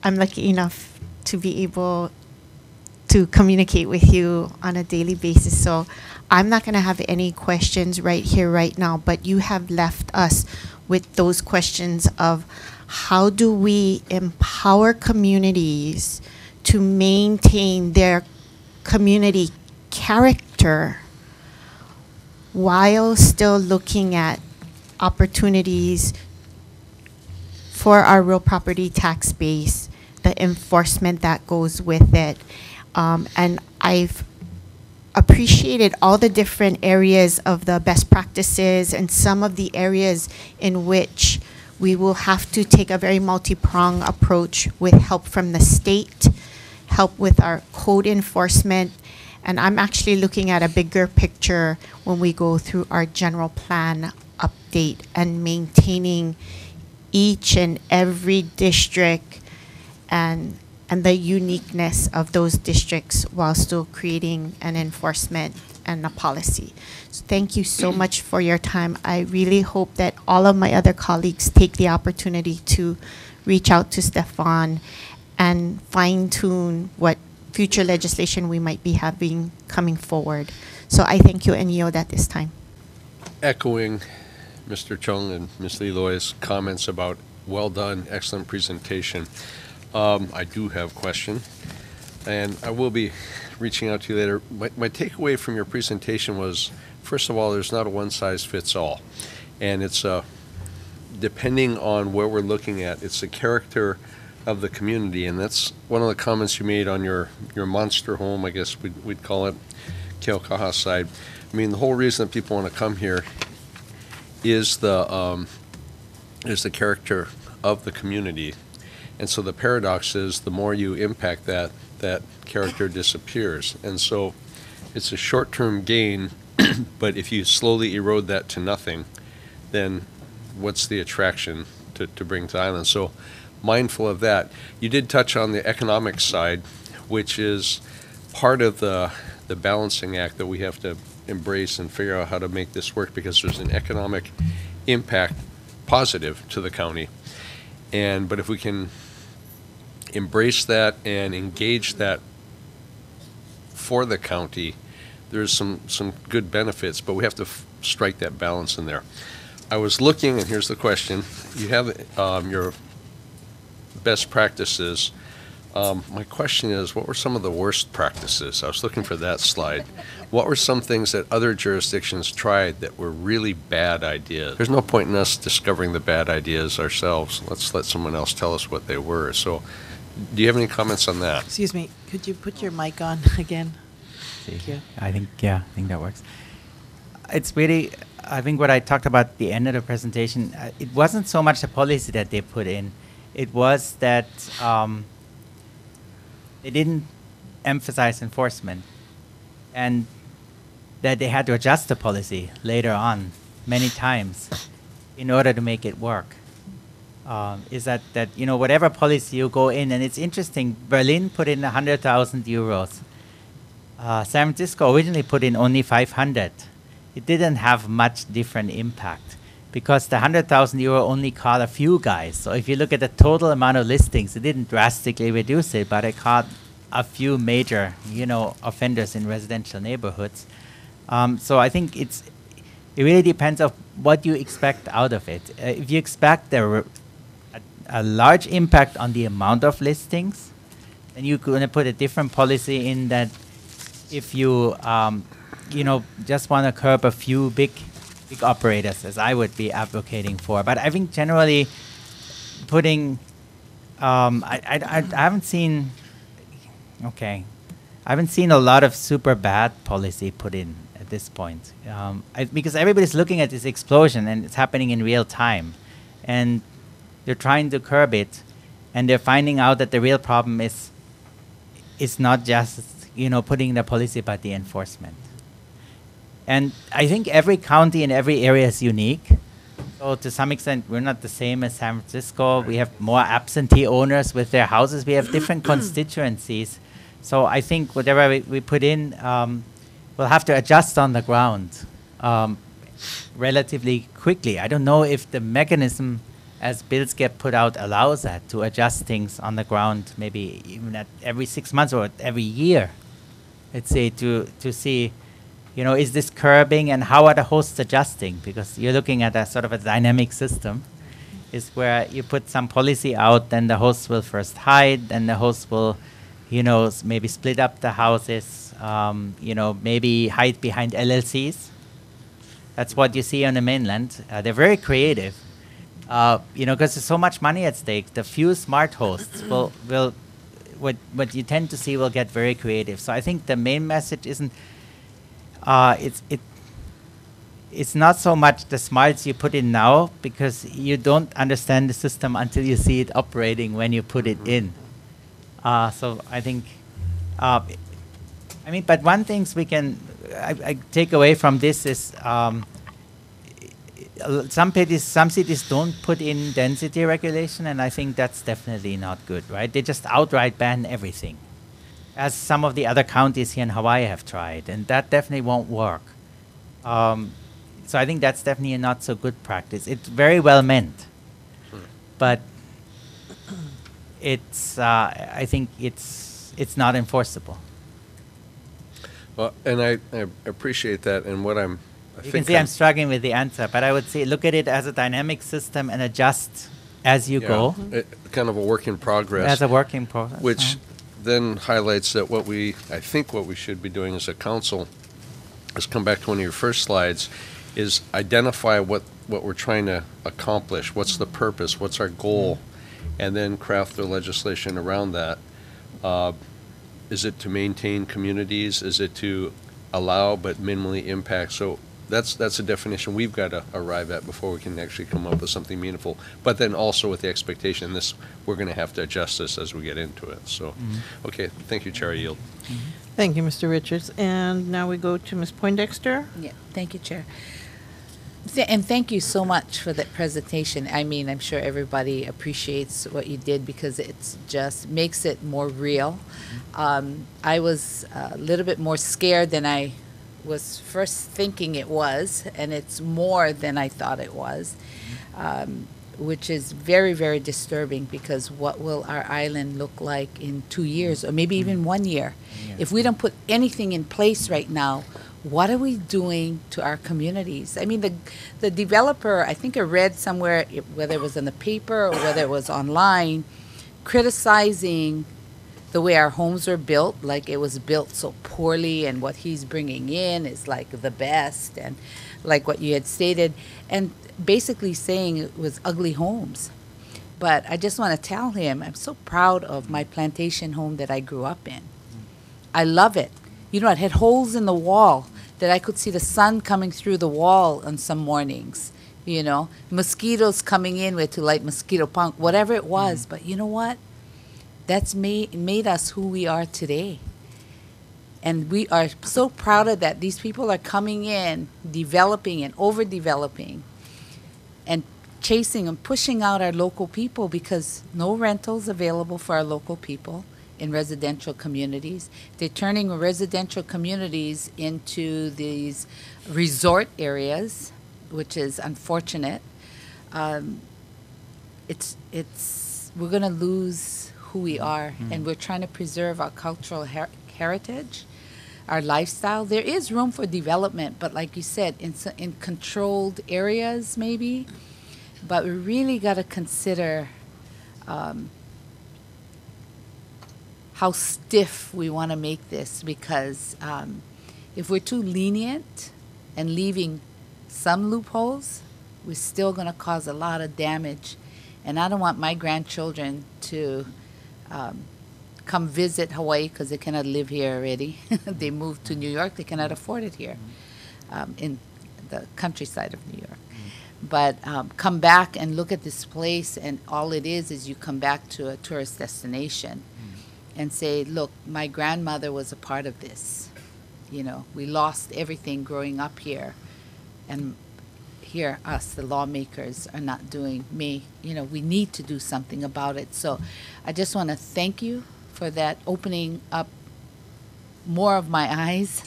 lucky enough to be able to communicate with you on a daily basis. So I'm not going to have any questions right here, right now, but you have left us with those questions of how do we empower communities to maintain their community character while still looking at opportunities for our real property tax base, the enforcement that goes with it. And I've appreciated all the different areas of the best practices and some of the areas in which we will have to take a very multi-pronged approach with help from the state, help with our code enforcement. And I'm actually looking at a bigger picture when we go through our general plan update and maintaining each and every district and the uniqueness of those districts while still creating an enforcement and a policy. So thank you so much for your time. I really hope that all of my other colleagues take the opportunity to reach out to Stefan and fine-tune what future legislation we might be having coming forward. So I thank you and yield at this time. Echoing Mr. Chung and Ms. Leloy's comments about well done, excellent presentation. I do have a question, and I will be reaching out to you later. My takeaway from your presentation was, first of all, there's not a one-size-fits-all, and it's depending on where we're looking at, it's the character of the community, and that's one of the comments you made on your monster home, I guess we'd call it, Keaukaha side. I mean, the whole reason that people want to come here is the character of the community. And so the paradox is the more you impact that character disappears. And so it's a short-term gain, but if you slowly erode that to nothing, then what's the attraction to bring to the island? So mindful of that. You did touch on the economic side, which is part of the balancing act that we have to embrace and figure out how to make this work, because there's an economic impact positive to the county. But if we can embrace that and engage that for the county, there's some good benefits, but we have to strike that balance in there. I was looking, and here's the question. You have your best practices. My question is, what were some of the worst practices? I was looking for that slide. What were some things that other jurisdictions tried that were really bad ideas? There's no point in us discovering the bad ideas ourselves. Let's let someone else tell us what they were. So do you have any comments on that? Excuse me, could you put your mic on again? Thank you. I think that works. It's really, I think what I talked about at the end of the presentation, it wasn't so much the policy that they put in. It was that they didn't emphasize enforcement, and that they had to adjust the policy later on many times in order to make it work. Is that whatever policy you go in, and it's interesting, Berlin put in 100,000 euros. San Francisco originally put in only 500. It didn't have much different impact because the 100,000 euro only caught a few guys. So if you look at the total amount of listings, it didn't drastically reduce it, but it caught a few major, offenders in residential neighborhoods. So I think it really depends on what you expect out of it. If you expect a large impact on the amount of listings, then you're going to put a different policy in that. If you, just want to curb a few big operators, as I would be advocating for. But I think generally putting, I haven't seen, I haven't seen a lot of super bad policy put in at this point. Because everybody's looking at this explosion and it's happening in real time. And they're trying to curb it. and they're finding out that the real problem is not just, putting the policy, but the enforcement. And I think every county and every area is unique. So to some extent, we're not the same as San Francisco. We have more absentee owners with their houses. We have different constituencies. So I think whatever we put in, we'll have to adjust on the ground relatively quickly. I don't know if the mechanism as bills get put out allows that, to adjust things on the ground, maybe even at every 6 months or every year, let's say, to see, is this curbing and how are the hosts adjusting? Because you're looking at a sort of a dynamic system, is where you put some policy out, then the hosts will first hide, then the hosts will, maybe split up the houses, maybe hide behind LLCs. That's what you see on the mainland. They're very creative, because there's so much money at stake. The few smart hosts what you tend to see will get very creative. So I think the main message isn't, it's not so much the smarts you put in now, because you don't understand the system until you see it operating when you put it in. So I think, but one thing I take away from this is, some cities don't put in density regulation, and I think that's definitely not good, right? They just outright ban everything, as some of the other counties here in Hawaii have tried, and that definitely won't work. So I think that's definitely a not so good practice. It's very well meant, but I think it's not enforceable. Well, and I appreciate that, and what You can see I'm struggling with the answer, but I would say look at it as a dynamic system and adjust as you go. Kind of a work in progress. As a work in progress. Which then highlights that what we should be doing as a council, is come back to one of your first slides, is identify what we're trying to accomplish, what's the purpose, what's our goal, and then craft the legislation around that. Is it to maintain communities? Is it to allow but minimally impact? So that's a definition we've got to arrive at before we can actually come up with something meaningful. But then also with the expectation, we're going to have to adjust this as we get into it. So, okay, thank you, Chair. I yield. Thank you, Mr. Richards. And now we go to Ms. Poindexter. Yeah, thank you, Chair. And thank you so much for that presentation. I mean, I'm sure everybody appreciates what you did, because it's just makes it more real. I was a little bit more scared than I was first thinking it was, and it's more than I thought it was, which is very, very disturbing, because what will our island look like in 2 years, or maybe even 1 year? If we don't put anything in place right now, what are we doing to our communities? I mean, the developer, I think I read somewhere, whether it was in the paper or whether it was online, criticizing the way our homes are built, like it was built so poorly, and what he's bringing in is like the best, and like what you had stated, and basically saying it was ugly homes. But I just want to tell him, I'm so proud of my plantation home that I grew up in. I love it. You know, it had holes in the wall that I could see the sun coming through the wall on some mornings, mosquitoes coming in with to light mosquito punk, whatever it was. But you know what? That's made us who we are today. And we are so proud of that. These people are coming in, developing and overdeveloping, and chasing and pushing out our local people, because no rentals available for our local people in residential communities. They're turning residential communities into these resort areas, which is unfortunate. We're going to lose who we are, and we're trying to preserve our cultural heritage, our lifestyle. There is room for development, but like you said, in controlled areas maybe. But we really got to consider how stiff we want to make this, because if we're too lenient and leaving some loopholes, we're still going to cause a lot of damage. And I don't want my grandchildren to come visit Hawaii, because they cannot live here already. They moved to New York. They cannot afford it here in the countryside of New York. But come back and look at this place, and all it is you come back to a tourist destination and say, look, my grandmother was a part of this. You know, we lost everything growing up here. And here, us, the lawmakers, are not doing we need to do something about it. So I just want to thank you for that, opening up more of my eyes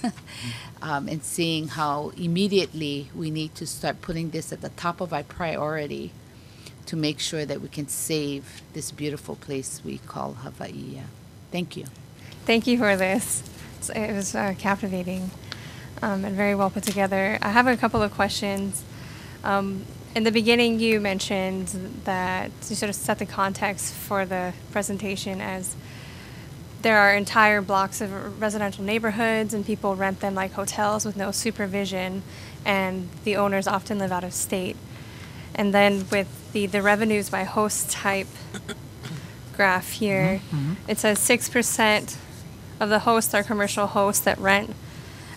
and seeing how immediately we need to start putting this at the top of our priority to make sure that we can save this beautiful place we call Hawaii. Thank you. Thank you for this. It was captivating and very well put together. I have a couple of questions. In the beginning, you mentioned that you sort of set the context for the presentation as there are entire blocks of residential neighborhoods and people rent them like hotels with no supervision, and the owners often live out of state. And then with the revenues by host type graph here, it says 6% of the hosts are commercial hosts that rent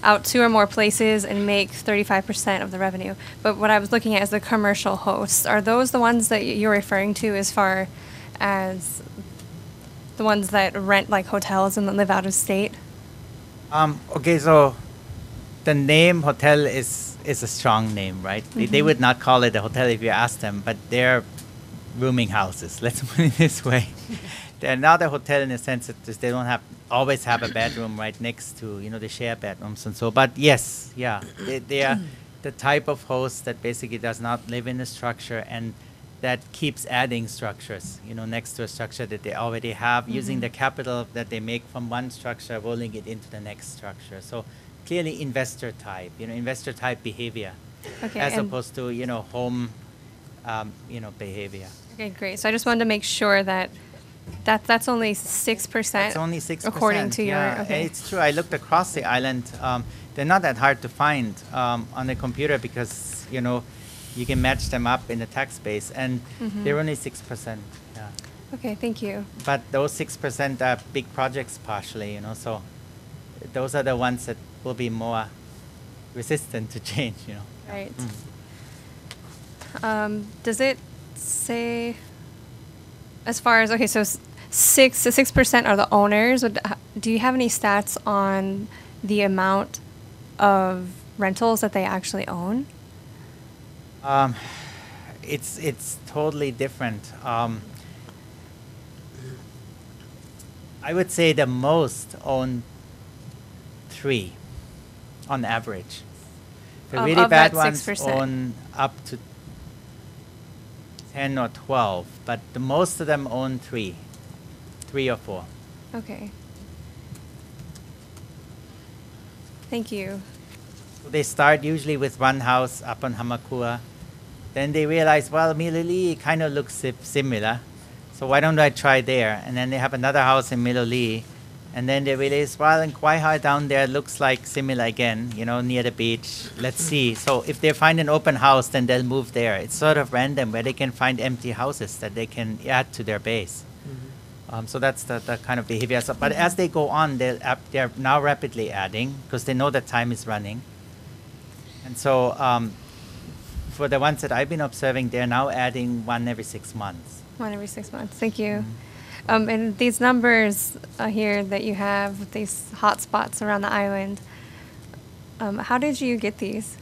out 2 or more places and make 35% of the revenue. But what I was looking at is the commercial hosts. Are those the ones that you're referring to as far as the ones that rent like hotels and live out of state? Okay, so the name hotel is a strong name, right? They would not call it a hotel if you ask them, but they're rooming houses. Let's put it this way. They're not a hotel in the sense that they don't always have a bedroom right next to, they share bedrooms and so. But yes, they are the type of host that basically does not live in the structure and that keeps adding structures, next to a structure that they already have, using the capital that they make from one structure, rolling it into the next structure. So clearly investor type behavior, as opposed to, home, behavior. Okay, great. So I just wanted to make sure that's only 6%. That's only 6%. According to your, And it's true. I looked across the island. They're not that hard to find on the computer because, you can match them up in the tax base, and they're only 6%. Yeah. Okay, thank you. But those 6% are big projects partially, so those are the ones that will be more resistant to change, Right. Does it say, as far as, so 6% are the owners. Do you have any stats on the amount of rentals that they actually own? It's totally different. I would say the most own 3 on average. The really bad ones 6%. own up to 10 or 12, but the most of them own 3 or 4. Okay. Thank you. They start usually with one house up on Hamakua. Then they realize, well, Miloli kind of looks similar, so why don't I try there? And then they have another house in Miloli, and then they realize, well, in Kaihaʻi down there looks like similar again, near the beach. Let's see. So if they find an open house, then they'll move there. It's sort of random where they can find empty houses that they can add to their base. So that's the kind of behavior. So, but as they go on, they're now rapidly adding because they know that time is running. And so for the ones that I've been observing, they're now adding 1 every 6 months. 1 every 6 months. Thank you. And these numbers here that you have, with these hot spots around the island, how did you get these?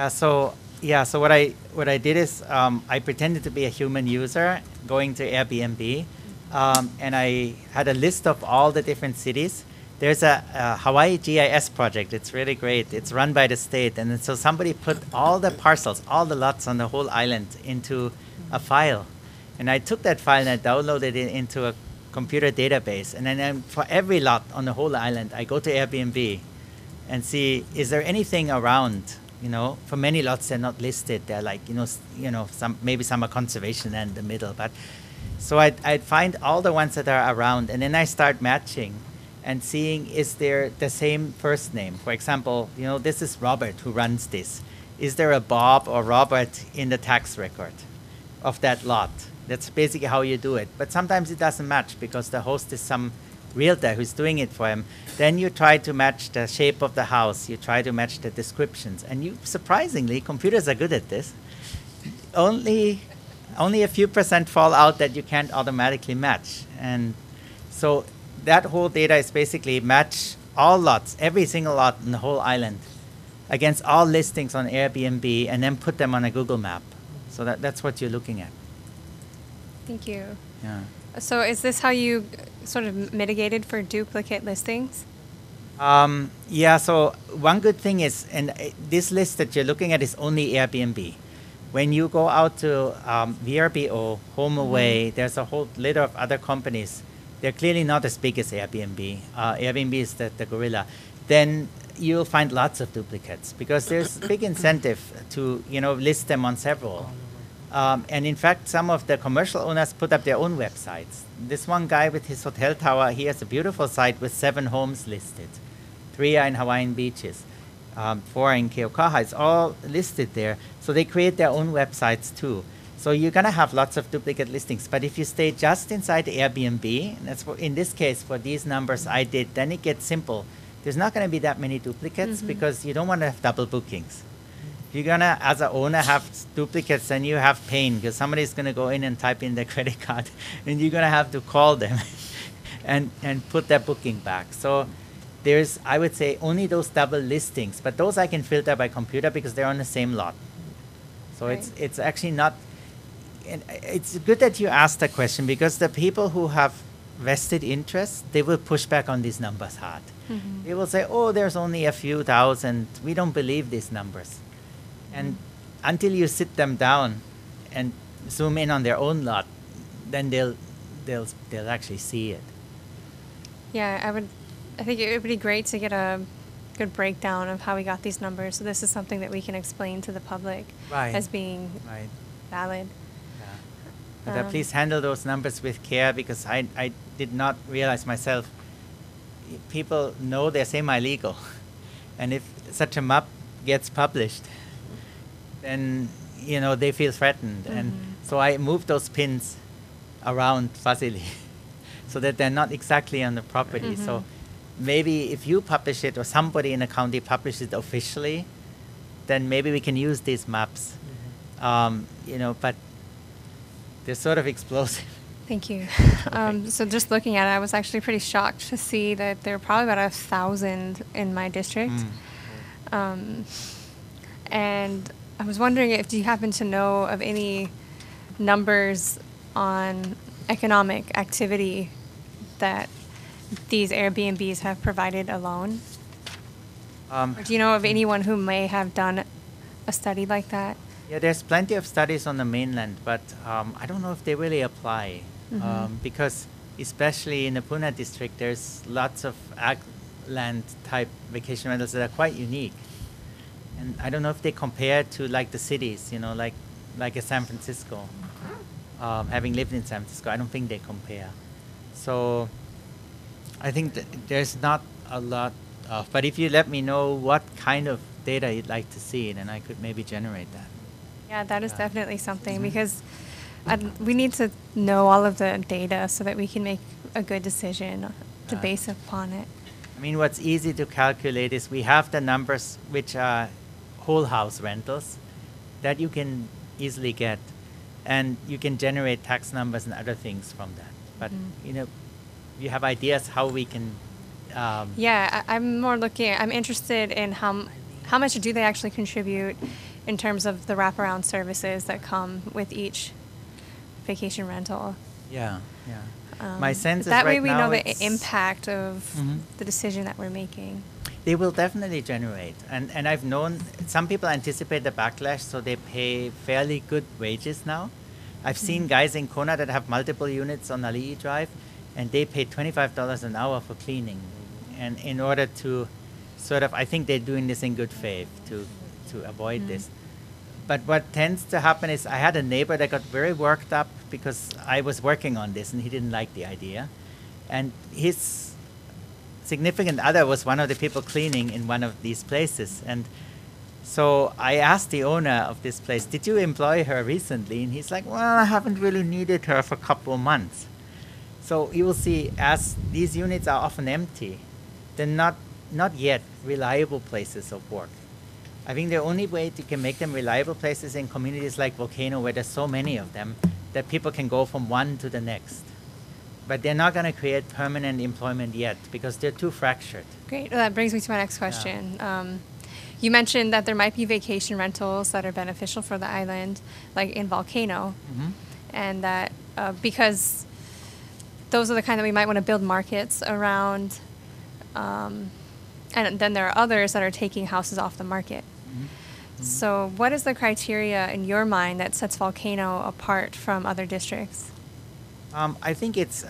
So what I did is I pretended to be a human user going to Airbnb, and I had a list of all the different cities. There's a Hawaii GIS project. It's really great. It's run by the state. And so somebody put all the parcels, all the lots on the whole island into a file. And I took that file and I downloaded it into a computer database. And then for every lot on the whole island, I go to Airbnb and see, is there anything around? For many lots, they're not listed. They're like, maybe some are conservation in the middle. But so I'd find all the ones that are around. And then I start matching and seeing, is there the same first name? For example, this is Robert who runs this. Is there a Bob or Robert in the tax record of that lot? That's basically how you do it. But sometimes it doesn't match because the host is some realtor who's doing it for him. Then you try to match the shape of the house. You try to match the descriptions. And surprisingly, computers are good at this. only a few percent fall out that you can't automatically match. And so that whole data is basically match all lots, every single lot in the whole island, against all listings on Airbnb, and then put them on a Google map. So that's what you're looking at. Thank you. Yeah. So is this how you sort of mitigated for duplicate listings? Yeah, so one good thing is, and this list that you're looking at is only Airbnb. When you go out to VRBO, HomeAway, there's a whole litter of other companies. They're clearly not as big as Airbnb. Airbnb is the gorilla. Then you'll find lots of duplicates because there's big incentive to list them on several. And in fact, some of the commercial owners put up their own websites. This one guy with his hotel tower, he has a beautiful site with 7 homes listed. 3 are in Hawaiian beaches, 4 are in Keaukaha. It's all listed there. So they create their own websites too. So you're going to have lots of duplicate listings. But if you stay just inside Airbnb, and that's what, in this case, for these numbers I did, then it gets simple. There's not going to be that many duplicates because you don't want to have double bookings. If you're going to, as an owner, have duplicates, then you have pain because somebody's going to go in and type in their credit card, and you're going to have to call them and put their booking back. So there's, I would say, only those double listings, but those I can filter by computer because they're on the same lot. So Right. it's actually not, and it's good that you asked that question because the people who have vested interest, they will push back on these numbers hard. They will say, oh, there's only a few thousand. We don't believe these numbers. And until you sit them down and zoom in on their own lot, then they'll actually see it. Yeah, I think it would be great to get a good breakdown of how we got these numbers. So this is something that we can explain to the public Right. as being Right. valid. Yeah. But please handle those numbers with care because I did not realize myself. People know they're semi-legal. And if such a map gets published, then, they feel threatened. And so I moved those pins around fuzzily so that they're not exactly on the property. So maybe if you publish it or somebody in the county publishes it officially, then maybe we can use these maps. But they're sort of explosive. Thank you. So just looking at it, I was actually pretty shocked to see that there are probably about 1,000 in my district. And I was wondering if you happen to know of any numbers on economic activity that these Airbnbs have provided alone? Or do you know of anyone who may have done a study like that? Yeah, there's plenty of studies on the mainland, but I don't know if they really apply because especially in the Puna district, there's lots of land type vacation rentals that are quite unique. And I don't know if they compare to like the cities, like a San Francisco. Having lived in San Francisco, I don't think they compare. So I think there's not a lot of, but if you let me know what kind of data you'd like to see, then I could maybe generate that. Yeah, that is definitely something because we need to know all of the data so that we can make a good decision to base upon it. I mean, what's easy to calculate is we have the numbers which are whole house rentals that you can easily get, and you can generate tax numbers and other things from that. But you have ideas how we can. Yeah, I'm interested in how much do they actually contribute in terms of the wraparound services that come with each vacation rental. Yeah. My sense is that way right we now know the it's- impact of the decision that we're making. They will definitely generate. And I've known some people anticipate the backlash, so they pay fairly good wages now. I've seen guys in Kona that have multiple units on Ali'i Drive, and they pay $25 an hour for cleaning. And in order to sort of, I think they're doing this in good faith to avoid this. But what tends to happen is I had a neighbor that got very worked up because I was working on this and he didn't like the idea. And his significant other was one of the people cleaning in one of these places. And so I asked the owner of this place, did you employ her recently? And he's like, well, I haven't really needed her for a couple of months. So you will see, as these units are often empty, they're not yet reliable places of work. I think the only way you can make them reliable places in communities like Volcano, where there's so many of them, that people can go from one to the next. But they're not going to create permanent employment yet because they're too fractured. Great. Well, that brings me to my next question. You mentioned that there might be vacation rentals that are beneficial for the island, like in Volcano, and that because those are the kind that we might want to build markets around, and then there are others that are taking houses off the market. So what is the criteria in your mind that sets Volcano apart from other districts? I think it's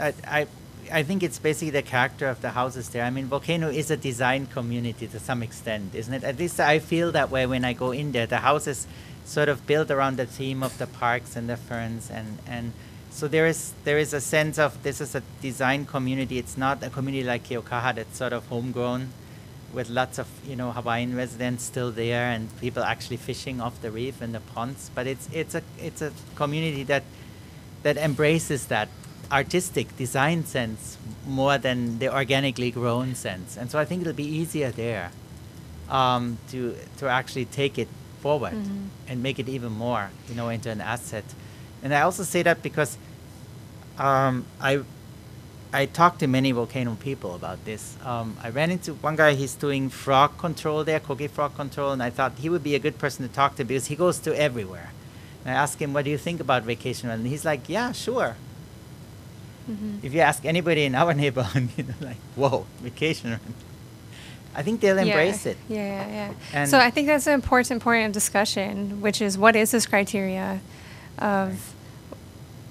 basically the character of the houses there. I mean, Volcano is a design community to some extent, isn't it? At least I feel that way when I go in there. The houses sort of built around the theme of the parks and the ferns, and so there is a sense of this is a design community. It's not a community like Keaukaha that's sort of homegrown, with lots of Hawaiian residents still there and people actually fishing off the reef and the ponds. But it's a community that embraces that artistic design sense more than the organically grown sense. And so I think it'll be easier there to actually take it forward and make it even more, into an asset. And I also say that because I talked to many Volcano people about this. I ran into one guy, he's doing frog control there, kogi frog control, and I thought he would be a good person to talk to because he goes to everywhere. And I asked him, what do you think about vacation rental? And he's like, yeah, sure. If you ask anybody in our neighborhood, like, whoa, vacation rental. I think they'll embrace it. Yeah. And so I think that's an important point of discussion, which is what is this criteria of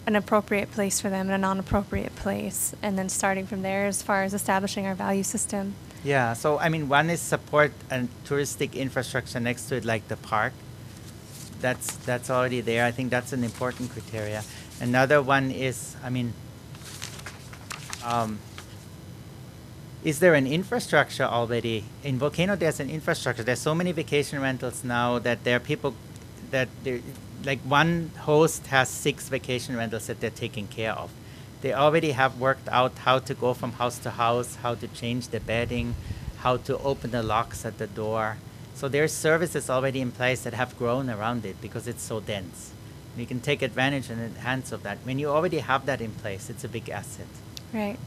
an appropriate place for them and a non-appropriate place, and then starting from there as far as establishing our value system. Yeah, so I mean, one is support a touristic infrastructure next to it, like the park. That's already there. I think that's an important criteria. Another one is, is there an infrastructure already? In Volcano, there's an infrastructure. There's so many vacation rentals now that there are people that like one host has 6 vacation rentals that they're taking care of. They already have worked out how to go from house to house, how to change the bedding, how to open the locks at the door. So there's services already in place that have grown around it because it's so dense. You can take advantage and enhance of that. When you already have that in place, it's a big asset. Right.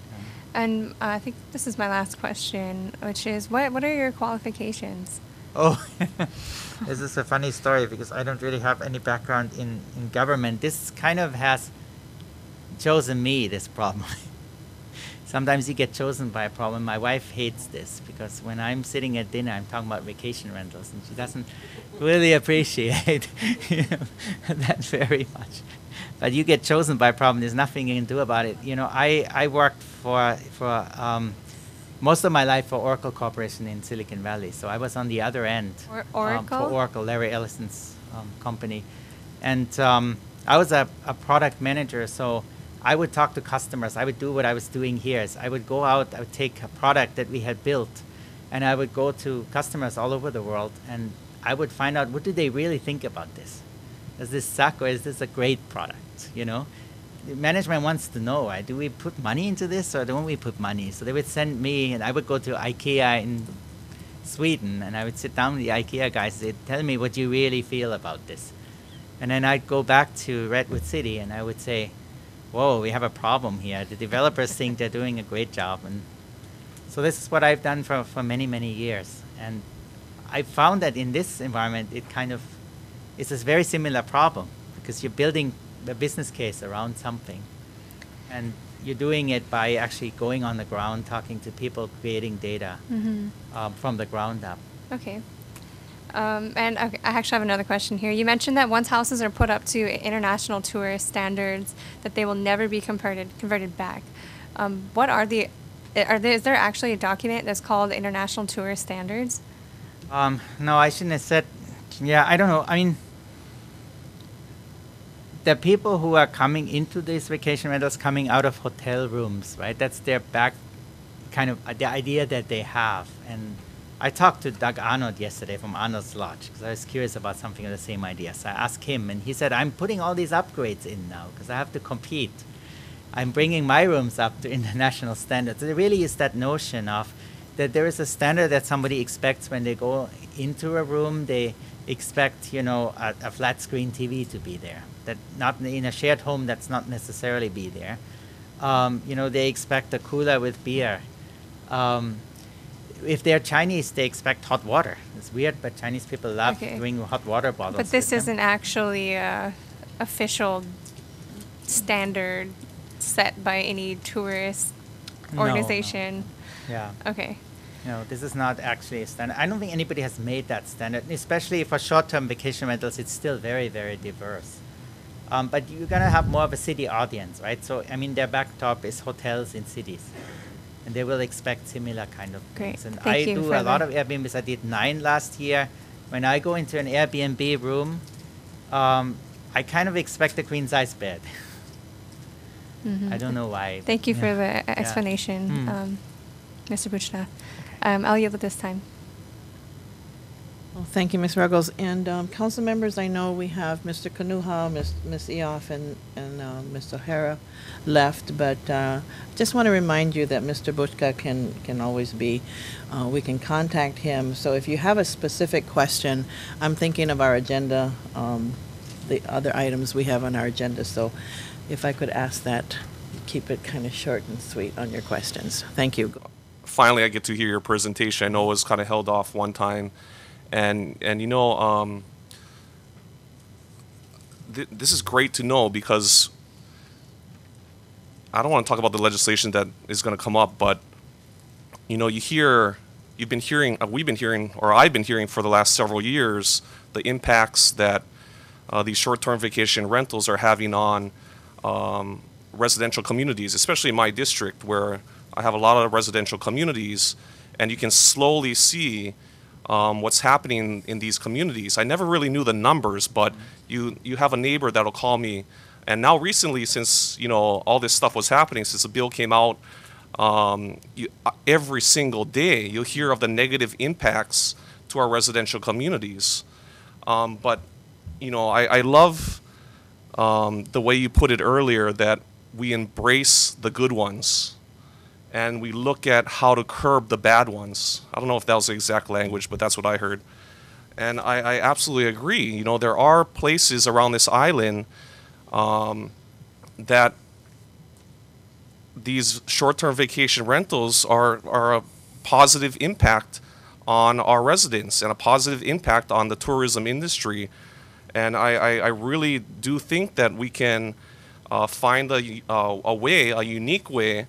And I think this is my last question, which is, what are your qualifications? Oh, this is a funny story because I don't really have any background in government. This kind of has chosen me, this problem. Sometimes you get chosen by a problem. My wife hates this because when I'm sitting at dinner, I'm talking about vacation rentals, and she doesn't really appreciate that very much. But you get chosen by a problem. There's nothing you can do about it. I worked for most of my life for Oracle Corporation in Silicon Valley. So I was on the other end. Oracle? For Oracle, Larry Ellison's company. And I was a product manager, so I would talk to customers. I would do what I was doing here. Is I would go out, I would take a product that we had built, and I would go to customers all over the world, and I would find out, what do they really think about this? Does this suck, or is this a great product, The management wants to know, right? Do we put money into this, or don't we put money? So they would send me, and I would go to IKEA in Sweden, and I would sit down with the IKEA guys and say, tell me what you really feel about this. And then I'd go back to Redwood City, and I would say, whoa, we have a problem here. The developers think they're doing a great job. And so this is what I've done for many, many years. And I found that in this environment, it's a very similar problem because you're building a business case around something. And you're doing it by actually going on the ground, talking to people, creating data from the ground up. Okay. And I actually have another question here. You mentioned that once houses are put up to international tourist standards, that they will never be converted back. What are is there actually a document that's called International Tourist Standards? No, I shouldn't have said. Yeah, I don't know. I mean, the people who are coming into these vacation rentals coming out of hotel rooms, right? That's their the idea that they have. And I talked to Doug Arnold yesterday from Arnold's Lodge because I was curious about something of the same idea. So I asked him, and he said, I'm putting all these upgrades in now because I have to compete. I'm bringing my rooms up to international standards. So there really is that notion of that there is a standard that somebody expects when they go into a room. They expect, a flat screen TV to be there. That not in a shared home, that's not necessarily be there. They expect a cooler with beer. If they're Chinese, they expect hot water. It's weird, but Chinese people love doing hot water bottles. But this with isn't them. actually a official standard set by any tourist organization. No. Yeah. Okay. No, this is not actually a standard. I don't think anybody has made that standard, especially for short-term vacation rentals. It's still very, very diverse. But you're going to have more of a city audience, right? So, their backdrop is hotels in cities. And they will expect similar kind of Great. things. And Thank I you do for a lot that. of Airbnbs. I did 9 last year. When I go into an Airbnb room, I kind of expect a queen-size bed. I don't know why. Thank you for Yeah. the explanation, Mm. Mr. Buchta. I'll yield at this time. Well, thank you, Ms. Ruggles. And council members, I know we have Mr. Kanuha, Ms. Eoff, and Mr. O'Hara left, but just want to remind you that Mr. Buchta can always be, we can contact him. So if you have a specific question, I'm thinking of our agenda, the other items we have on our agenda. So if I could ask that, keep it kind of short and sweet on your questions. Thank you. Finally, I get to hear your presentation. I know it was kind of held off one time. And this is great to know, because I don't want to talk about the legislation that is going to come up, but we've been hearing for the last several years the impacts that these short-term vacation rentals are having on residential communities, especially in my district where I have a lot of residential communities, and you can slowly see what's happening in these communities. I never really knew the numbers, but you have a neighbor that'll call me, and now recently, since all this stuff was happening, since the bill came out, every single day you'll hear of the negative impacts to our residential communities. But I love the way you put it earlier, that we embrace the good ones and we look at how to curb the bad ones. I don't know if that was the exact language, but that's what I heard. And I absolutely agree. There are places around this island that these short-term vacation rentals are a positive impact on our residents and a positive impact on the tourism industry. And I really do think that we can find a unique way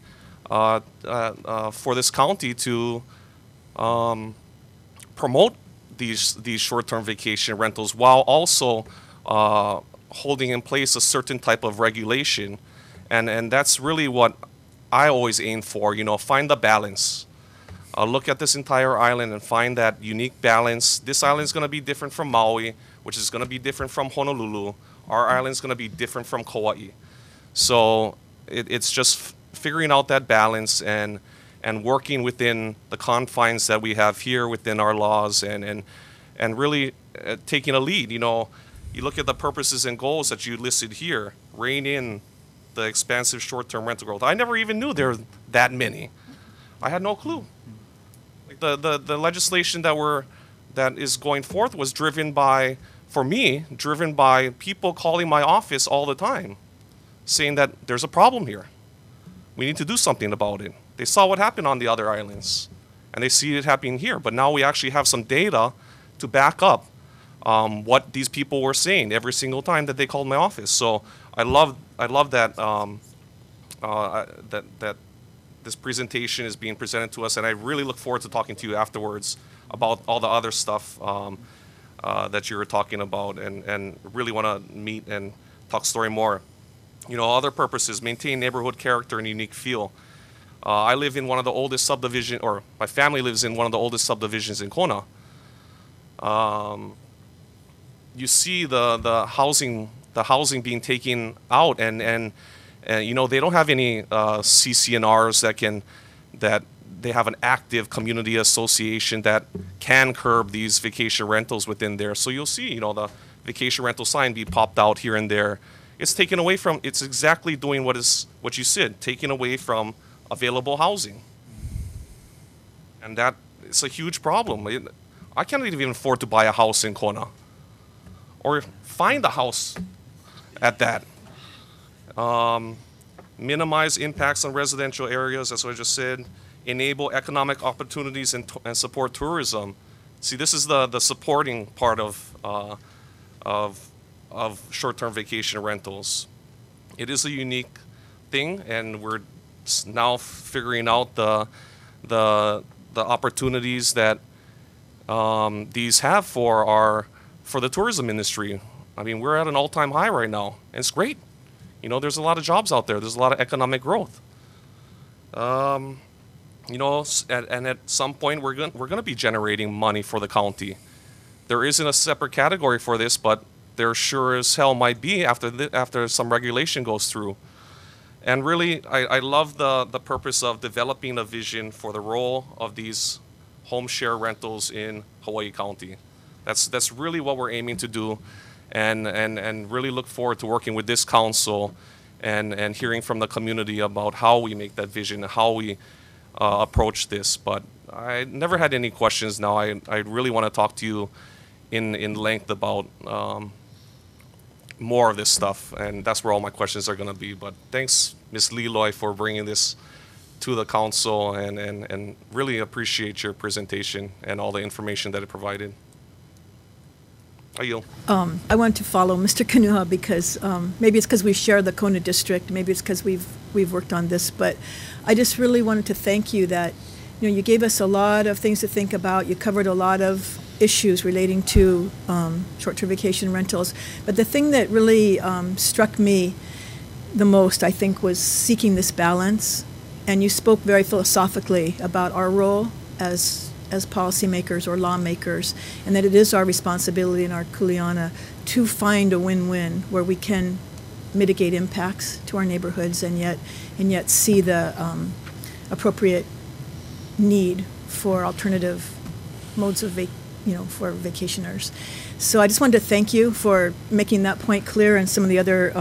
for this county to promote these short-term vacation rentals while also holding in place a certain type of regulation. And that's really what I always aim for, find the balance. Look at this entire island and find that unique balance. This island is going to be different from Maui, which is going to be different from Honolulu. Our island is going to be different from Kauai. So it's just figuring out that balance and working within the confines that we have here within our laws and really taking a lead. You look at the purposes and goals that you listed here, rein in the expansive short-term rental growth. I never even knew there were that many. I had no clue. Like the legislation that is going forth was driven by people calling my office all the time, saying that there's a problem here. We need to do something about it. They saw what happened on the other islands, and they see it happening here. But now we actually have some data to back up what these people were saying every single time that they called my office. So I love that that this presentation is being presented to us, and I really look forward to talking to you afterwards about all the other stuff that you were talking about, and really want to meet and talk story more. Other purposes: maintain neighborhood character and unique feel. I live in one of the oldest subdivisions, or my family lives in one of the oldest subdivisions in Kona. You see the housing being taken out, and they don't have any CCNRs that they have an active community association that can curb these vacation rentals within there. So you'll see, the vacation rental sign be popped out here and there. It's taken away from. It's exactly doing what you said, taking away from available housing. And that is a huge problem. I can't even afford to buy a house in Kona or find a house at that. Minimize impacts on residential areas, as I just said. Enable economic opportunities and support tourism. See, this is the supporting part of short-term vacation rentals. It is a unique thing, and we're now figuring out the opportunities that these have for the tourism industry. I mean, we're at an all-time high right now, and it's great. You know, there's a lot of jobs out there. There's a lot of economic growth. You know, and at some point we're going to be generating money for the county. There isn't a separate category for this, but there sure as hell might be after some regulation goes through. And really, I love the purpose of developing a vision for the role of these home share rentals in Hawaii County. That's really what we're aiming to do, and really look forward to working with this council and hearing from the community about how we make that vision and how we approach this. But I never had any questions. Now I really want to talk to you in length about more of this stuff, and that's where all my questions are going to be. But thanks, Ms. Leloy, for bringing this to the council, and really appreciate your presentation and all the information that it provided. I yield. I want to follow Mr. Kanuha because maybe it's because we share the Kona district, maybe it's because we've worked on this, but I just really wanted to thank you that you gave us a lot of things to think about. You covered a lot of issues relating to short-term vacation rentals, but the thing that really struck me the most, I think, was seeking this balance. And you spoke very philosophically about our role as policymakers or lawmakers, and that it is our responsibility in our kuleana to find a win-win where we can mitigate impacts to our neighborhoods and yet see the appropriate need for alternative modes of for vacationers. So I just wanted to thank you for making that point clear, and some of the other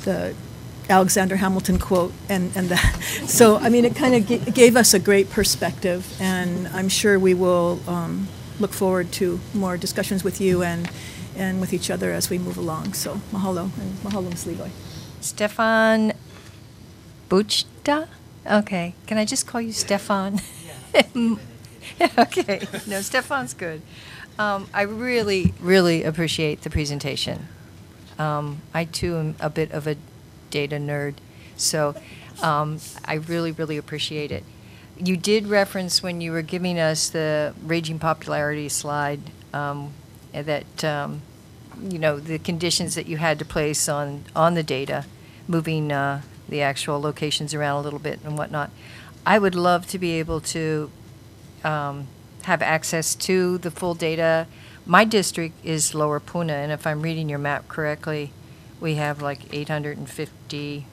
the Alexander Hamilton quote, and so I mean it kind of gave us a great perspective, and I'm sure we will look forward to more discussions with you and with each other as we move along. So mahalo, and mahalo, Ms. Leloy. Stefan Buchta? Okay, can I just call you Stefan? Okay, no, Stefan's good. I really, really appreciate the presentation. I too am a bit of a data nerd, so I really, really appreciate it. You did reference when you were giving us the raging popularity slide that the conditions that you had to place on the data, moving the actual locations around a little bit and whatnot. I would love to be able to have access to the full data. My district is Lower Puna, and if I'm reading your map correctly, we have like 850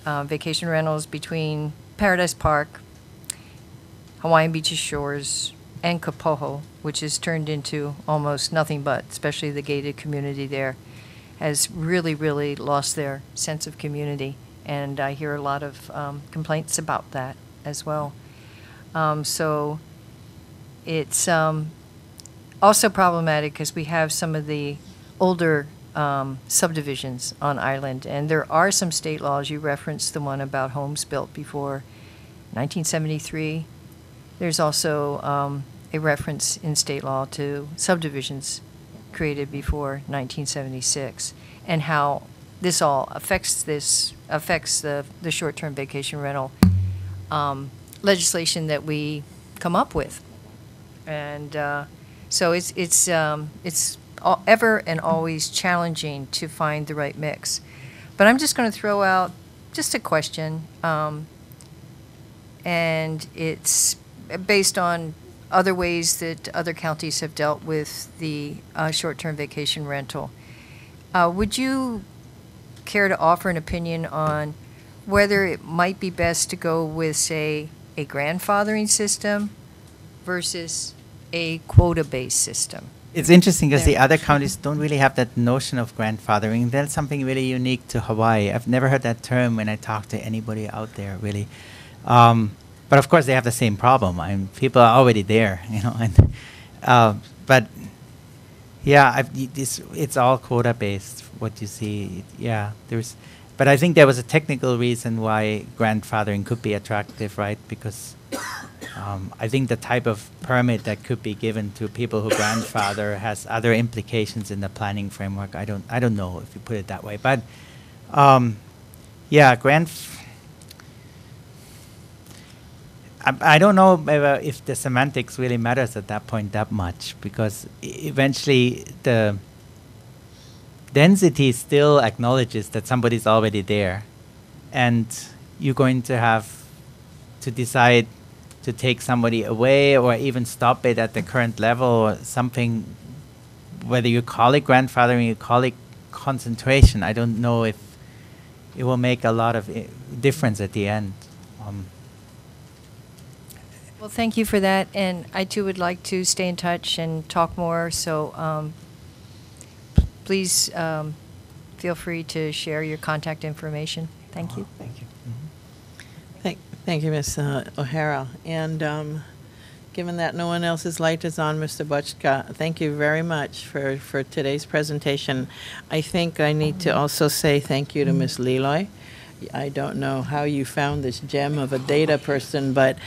vacation rentals between Paradise Park, Hawaiian Beaches Shores, and Kapoho, which has turned into almost nothing but, especially the gated community there, has really, really lost their sense of community. And I hear a lot of complaints about that as well. So it's also problematic because we have some of the older subdivisions on island, and there are some state laws. You referenced the one about homes built before 1973. There's also a reference in state law to subdivisions created before 1976, and how this all affects the short-term vacation rental legislation that we come up with. And so it's ever and always challenging to find the right mix. But I'm just going to throw out just a question, and it's based on other ways that other counties have dealt with the short-term vacation rental. Would you care to offer an opinion on whether it might be best to go with, say, a grandfathering system versus a quota-based system? It's interesting because the other counties don't really have that notion of grandfathering. That's something really unique to Hawaii. I've never heard that term when I talk to anybody out there, really. But but of course they have the same problem. I mean, people are already there, you know, and but yeah, it's all quota based. What you see, yeah, but I think there was a technical reason why grandfathering could be attractive, right? Because I think the type of permit that could be given to people who grandfather has other implications in the planning framework. I don't know if you put it that way, but yeah, I don't know if the semantics really matters at that point that much, because eventually the density still acknowledges that somebody's already there, and you're going to have to decide to take somebody away or even stop it at the current level or something, whether you call it grandfathering, you call it concentration. I don't know if it will make a lot of difference at the end. Well, thank you for that, and I too would like to stay in touch and talk more, so please feel free to share your contact information. Thank you. Thank you. Thank you, Ms. O'Hara. And given that no one else's light is on, Mr. Buchta, thank you very much for today's presentation. I think I need to also say thank you to Ms. Leloy. I don't know how you found this gem of a data person, but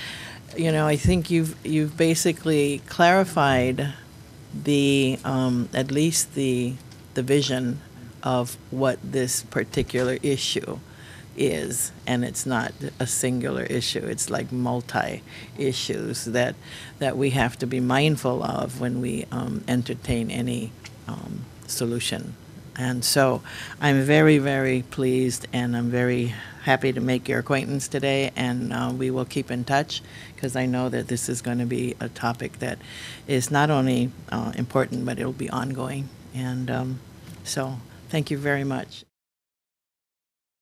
you know, I think you've basically clarified the at least the vision of what this particular issue is, and it's not a singular issue. It's like multi-issues that we have to be mindful of when we entertain any solution. And so I'm very, very pleased, and I'm very happy to make your acquaintance today, and we will keep in touch, because I know that this is going to be a topic that is not only important, but it'll be ongoing. And so thank you very much.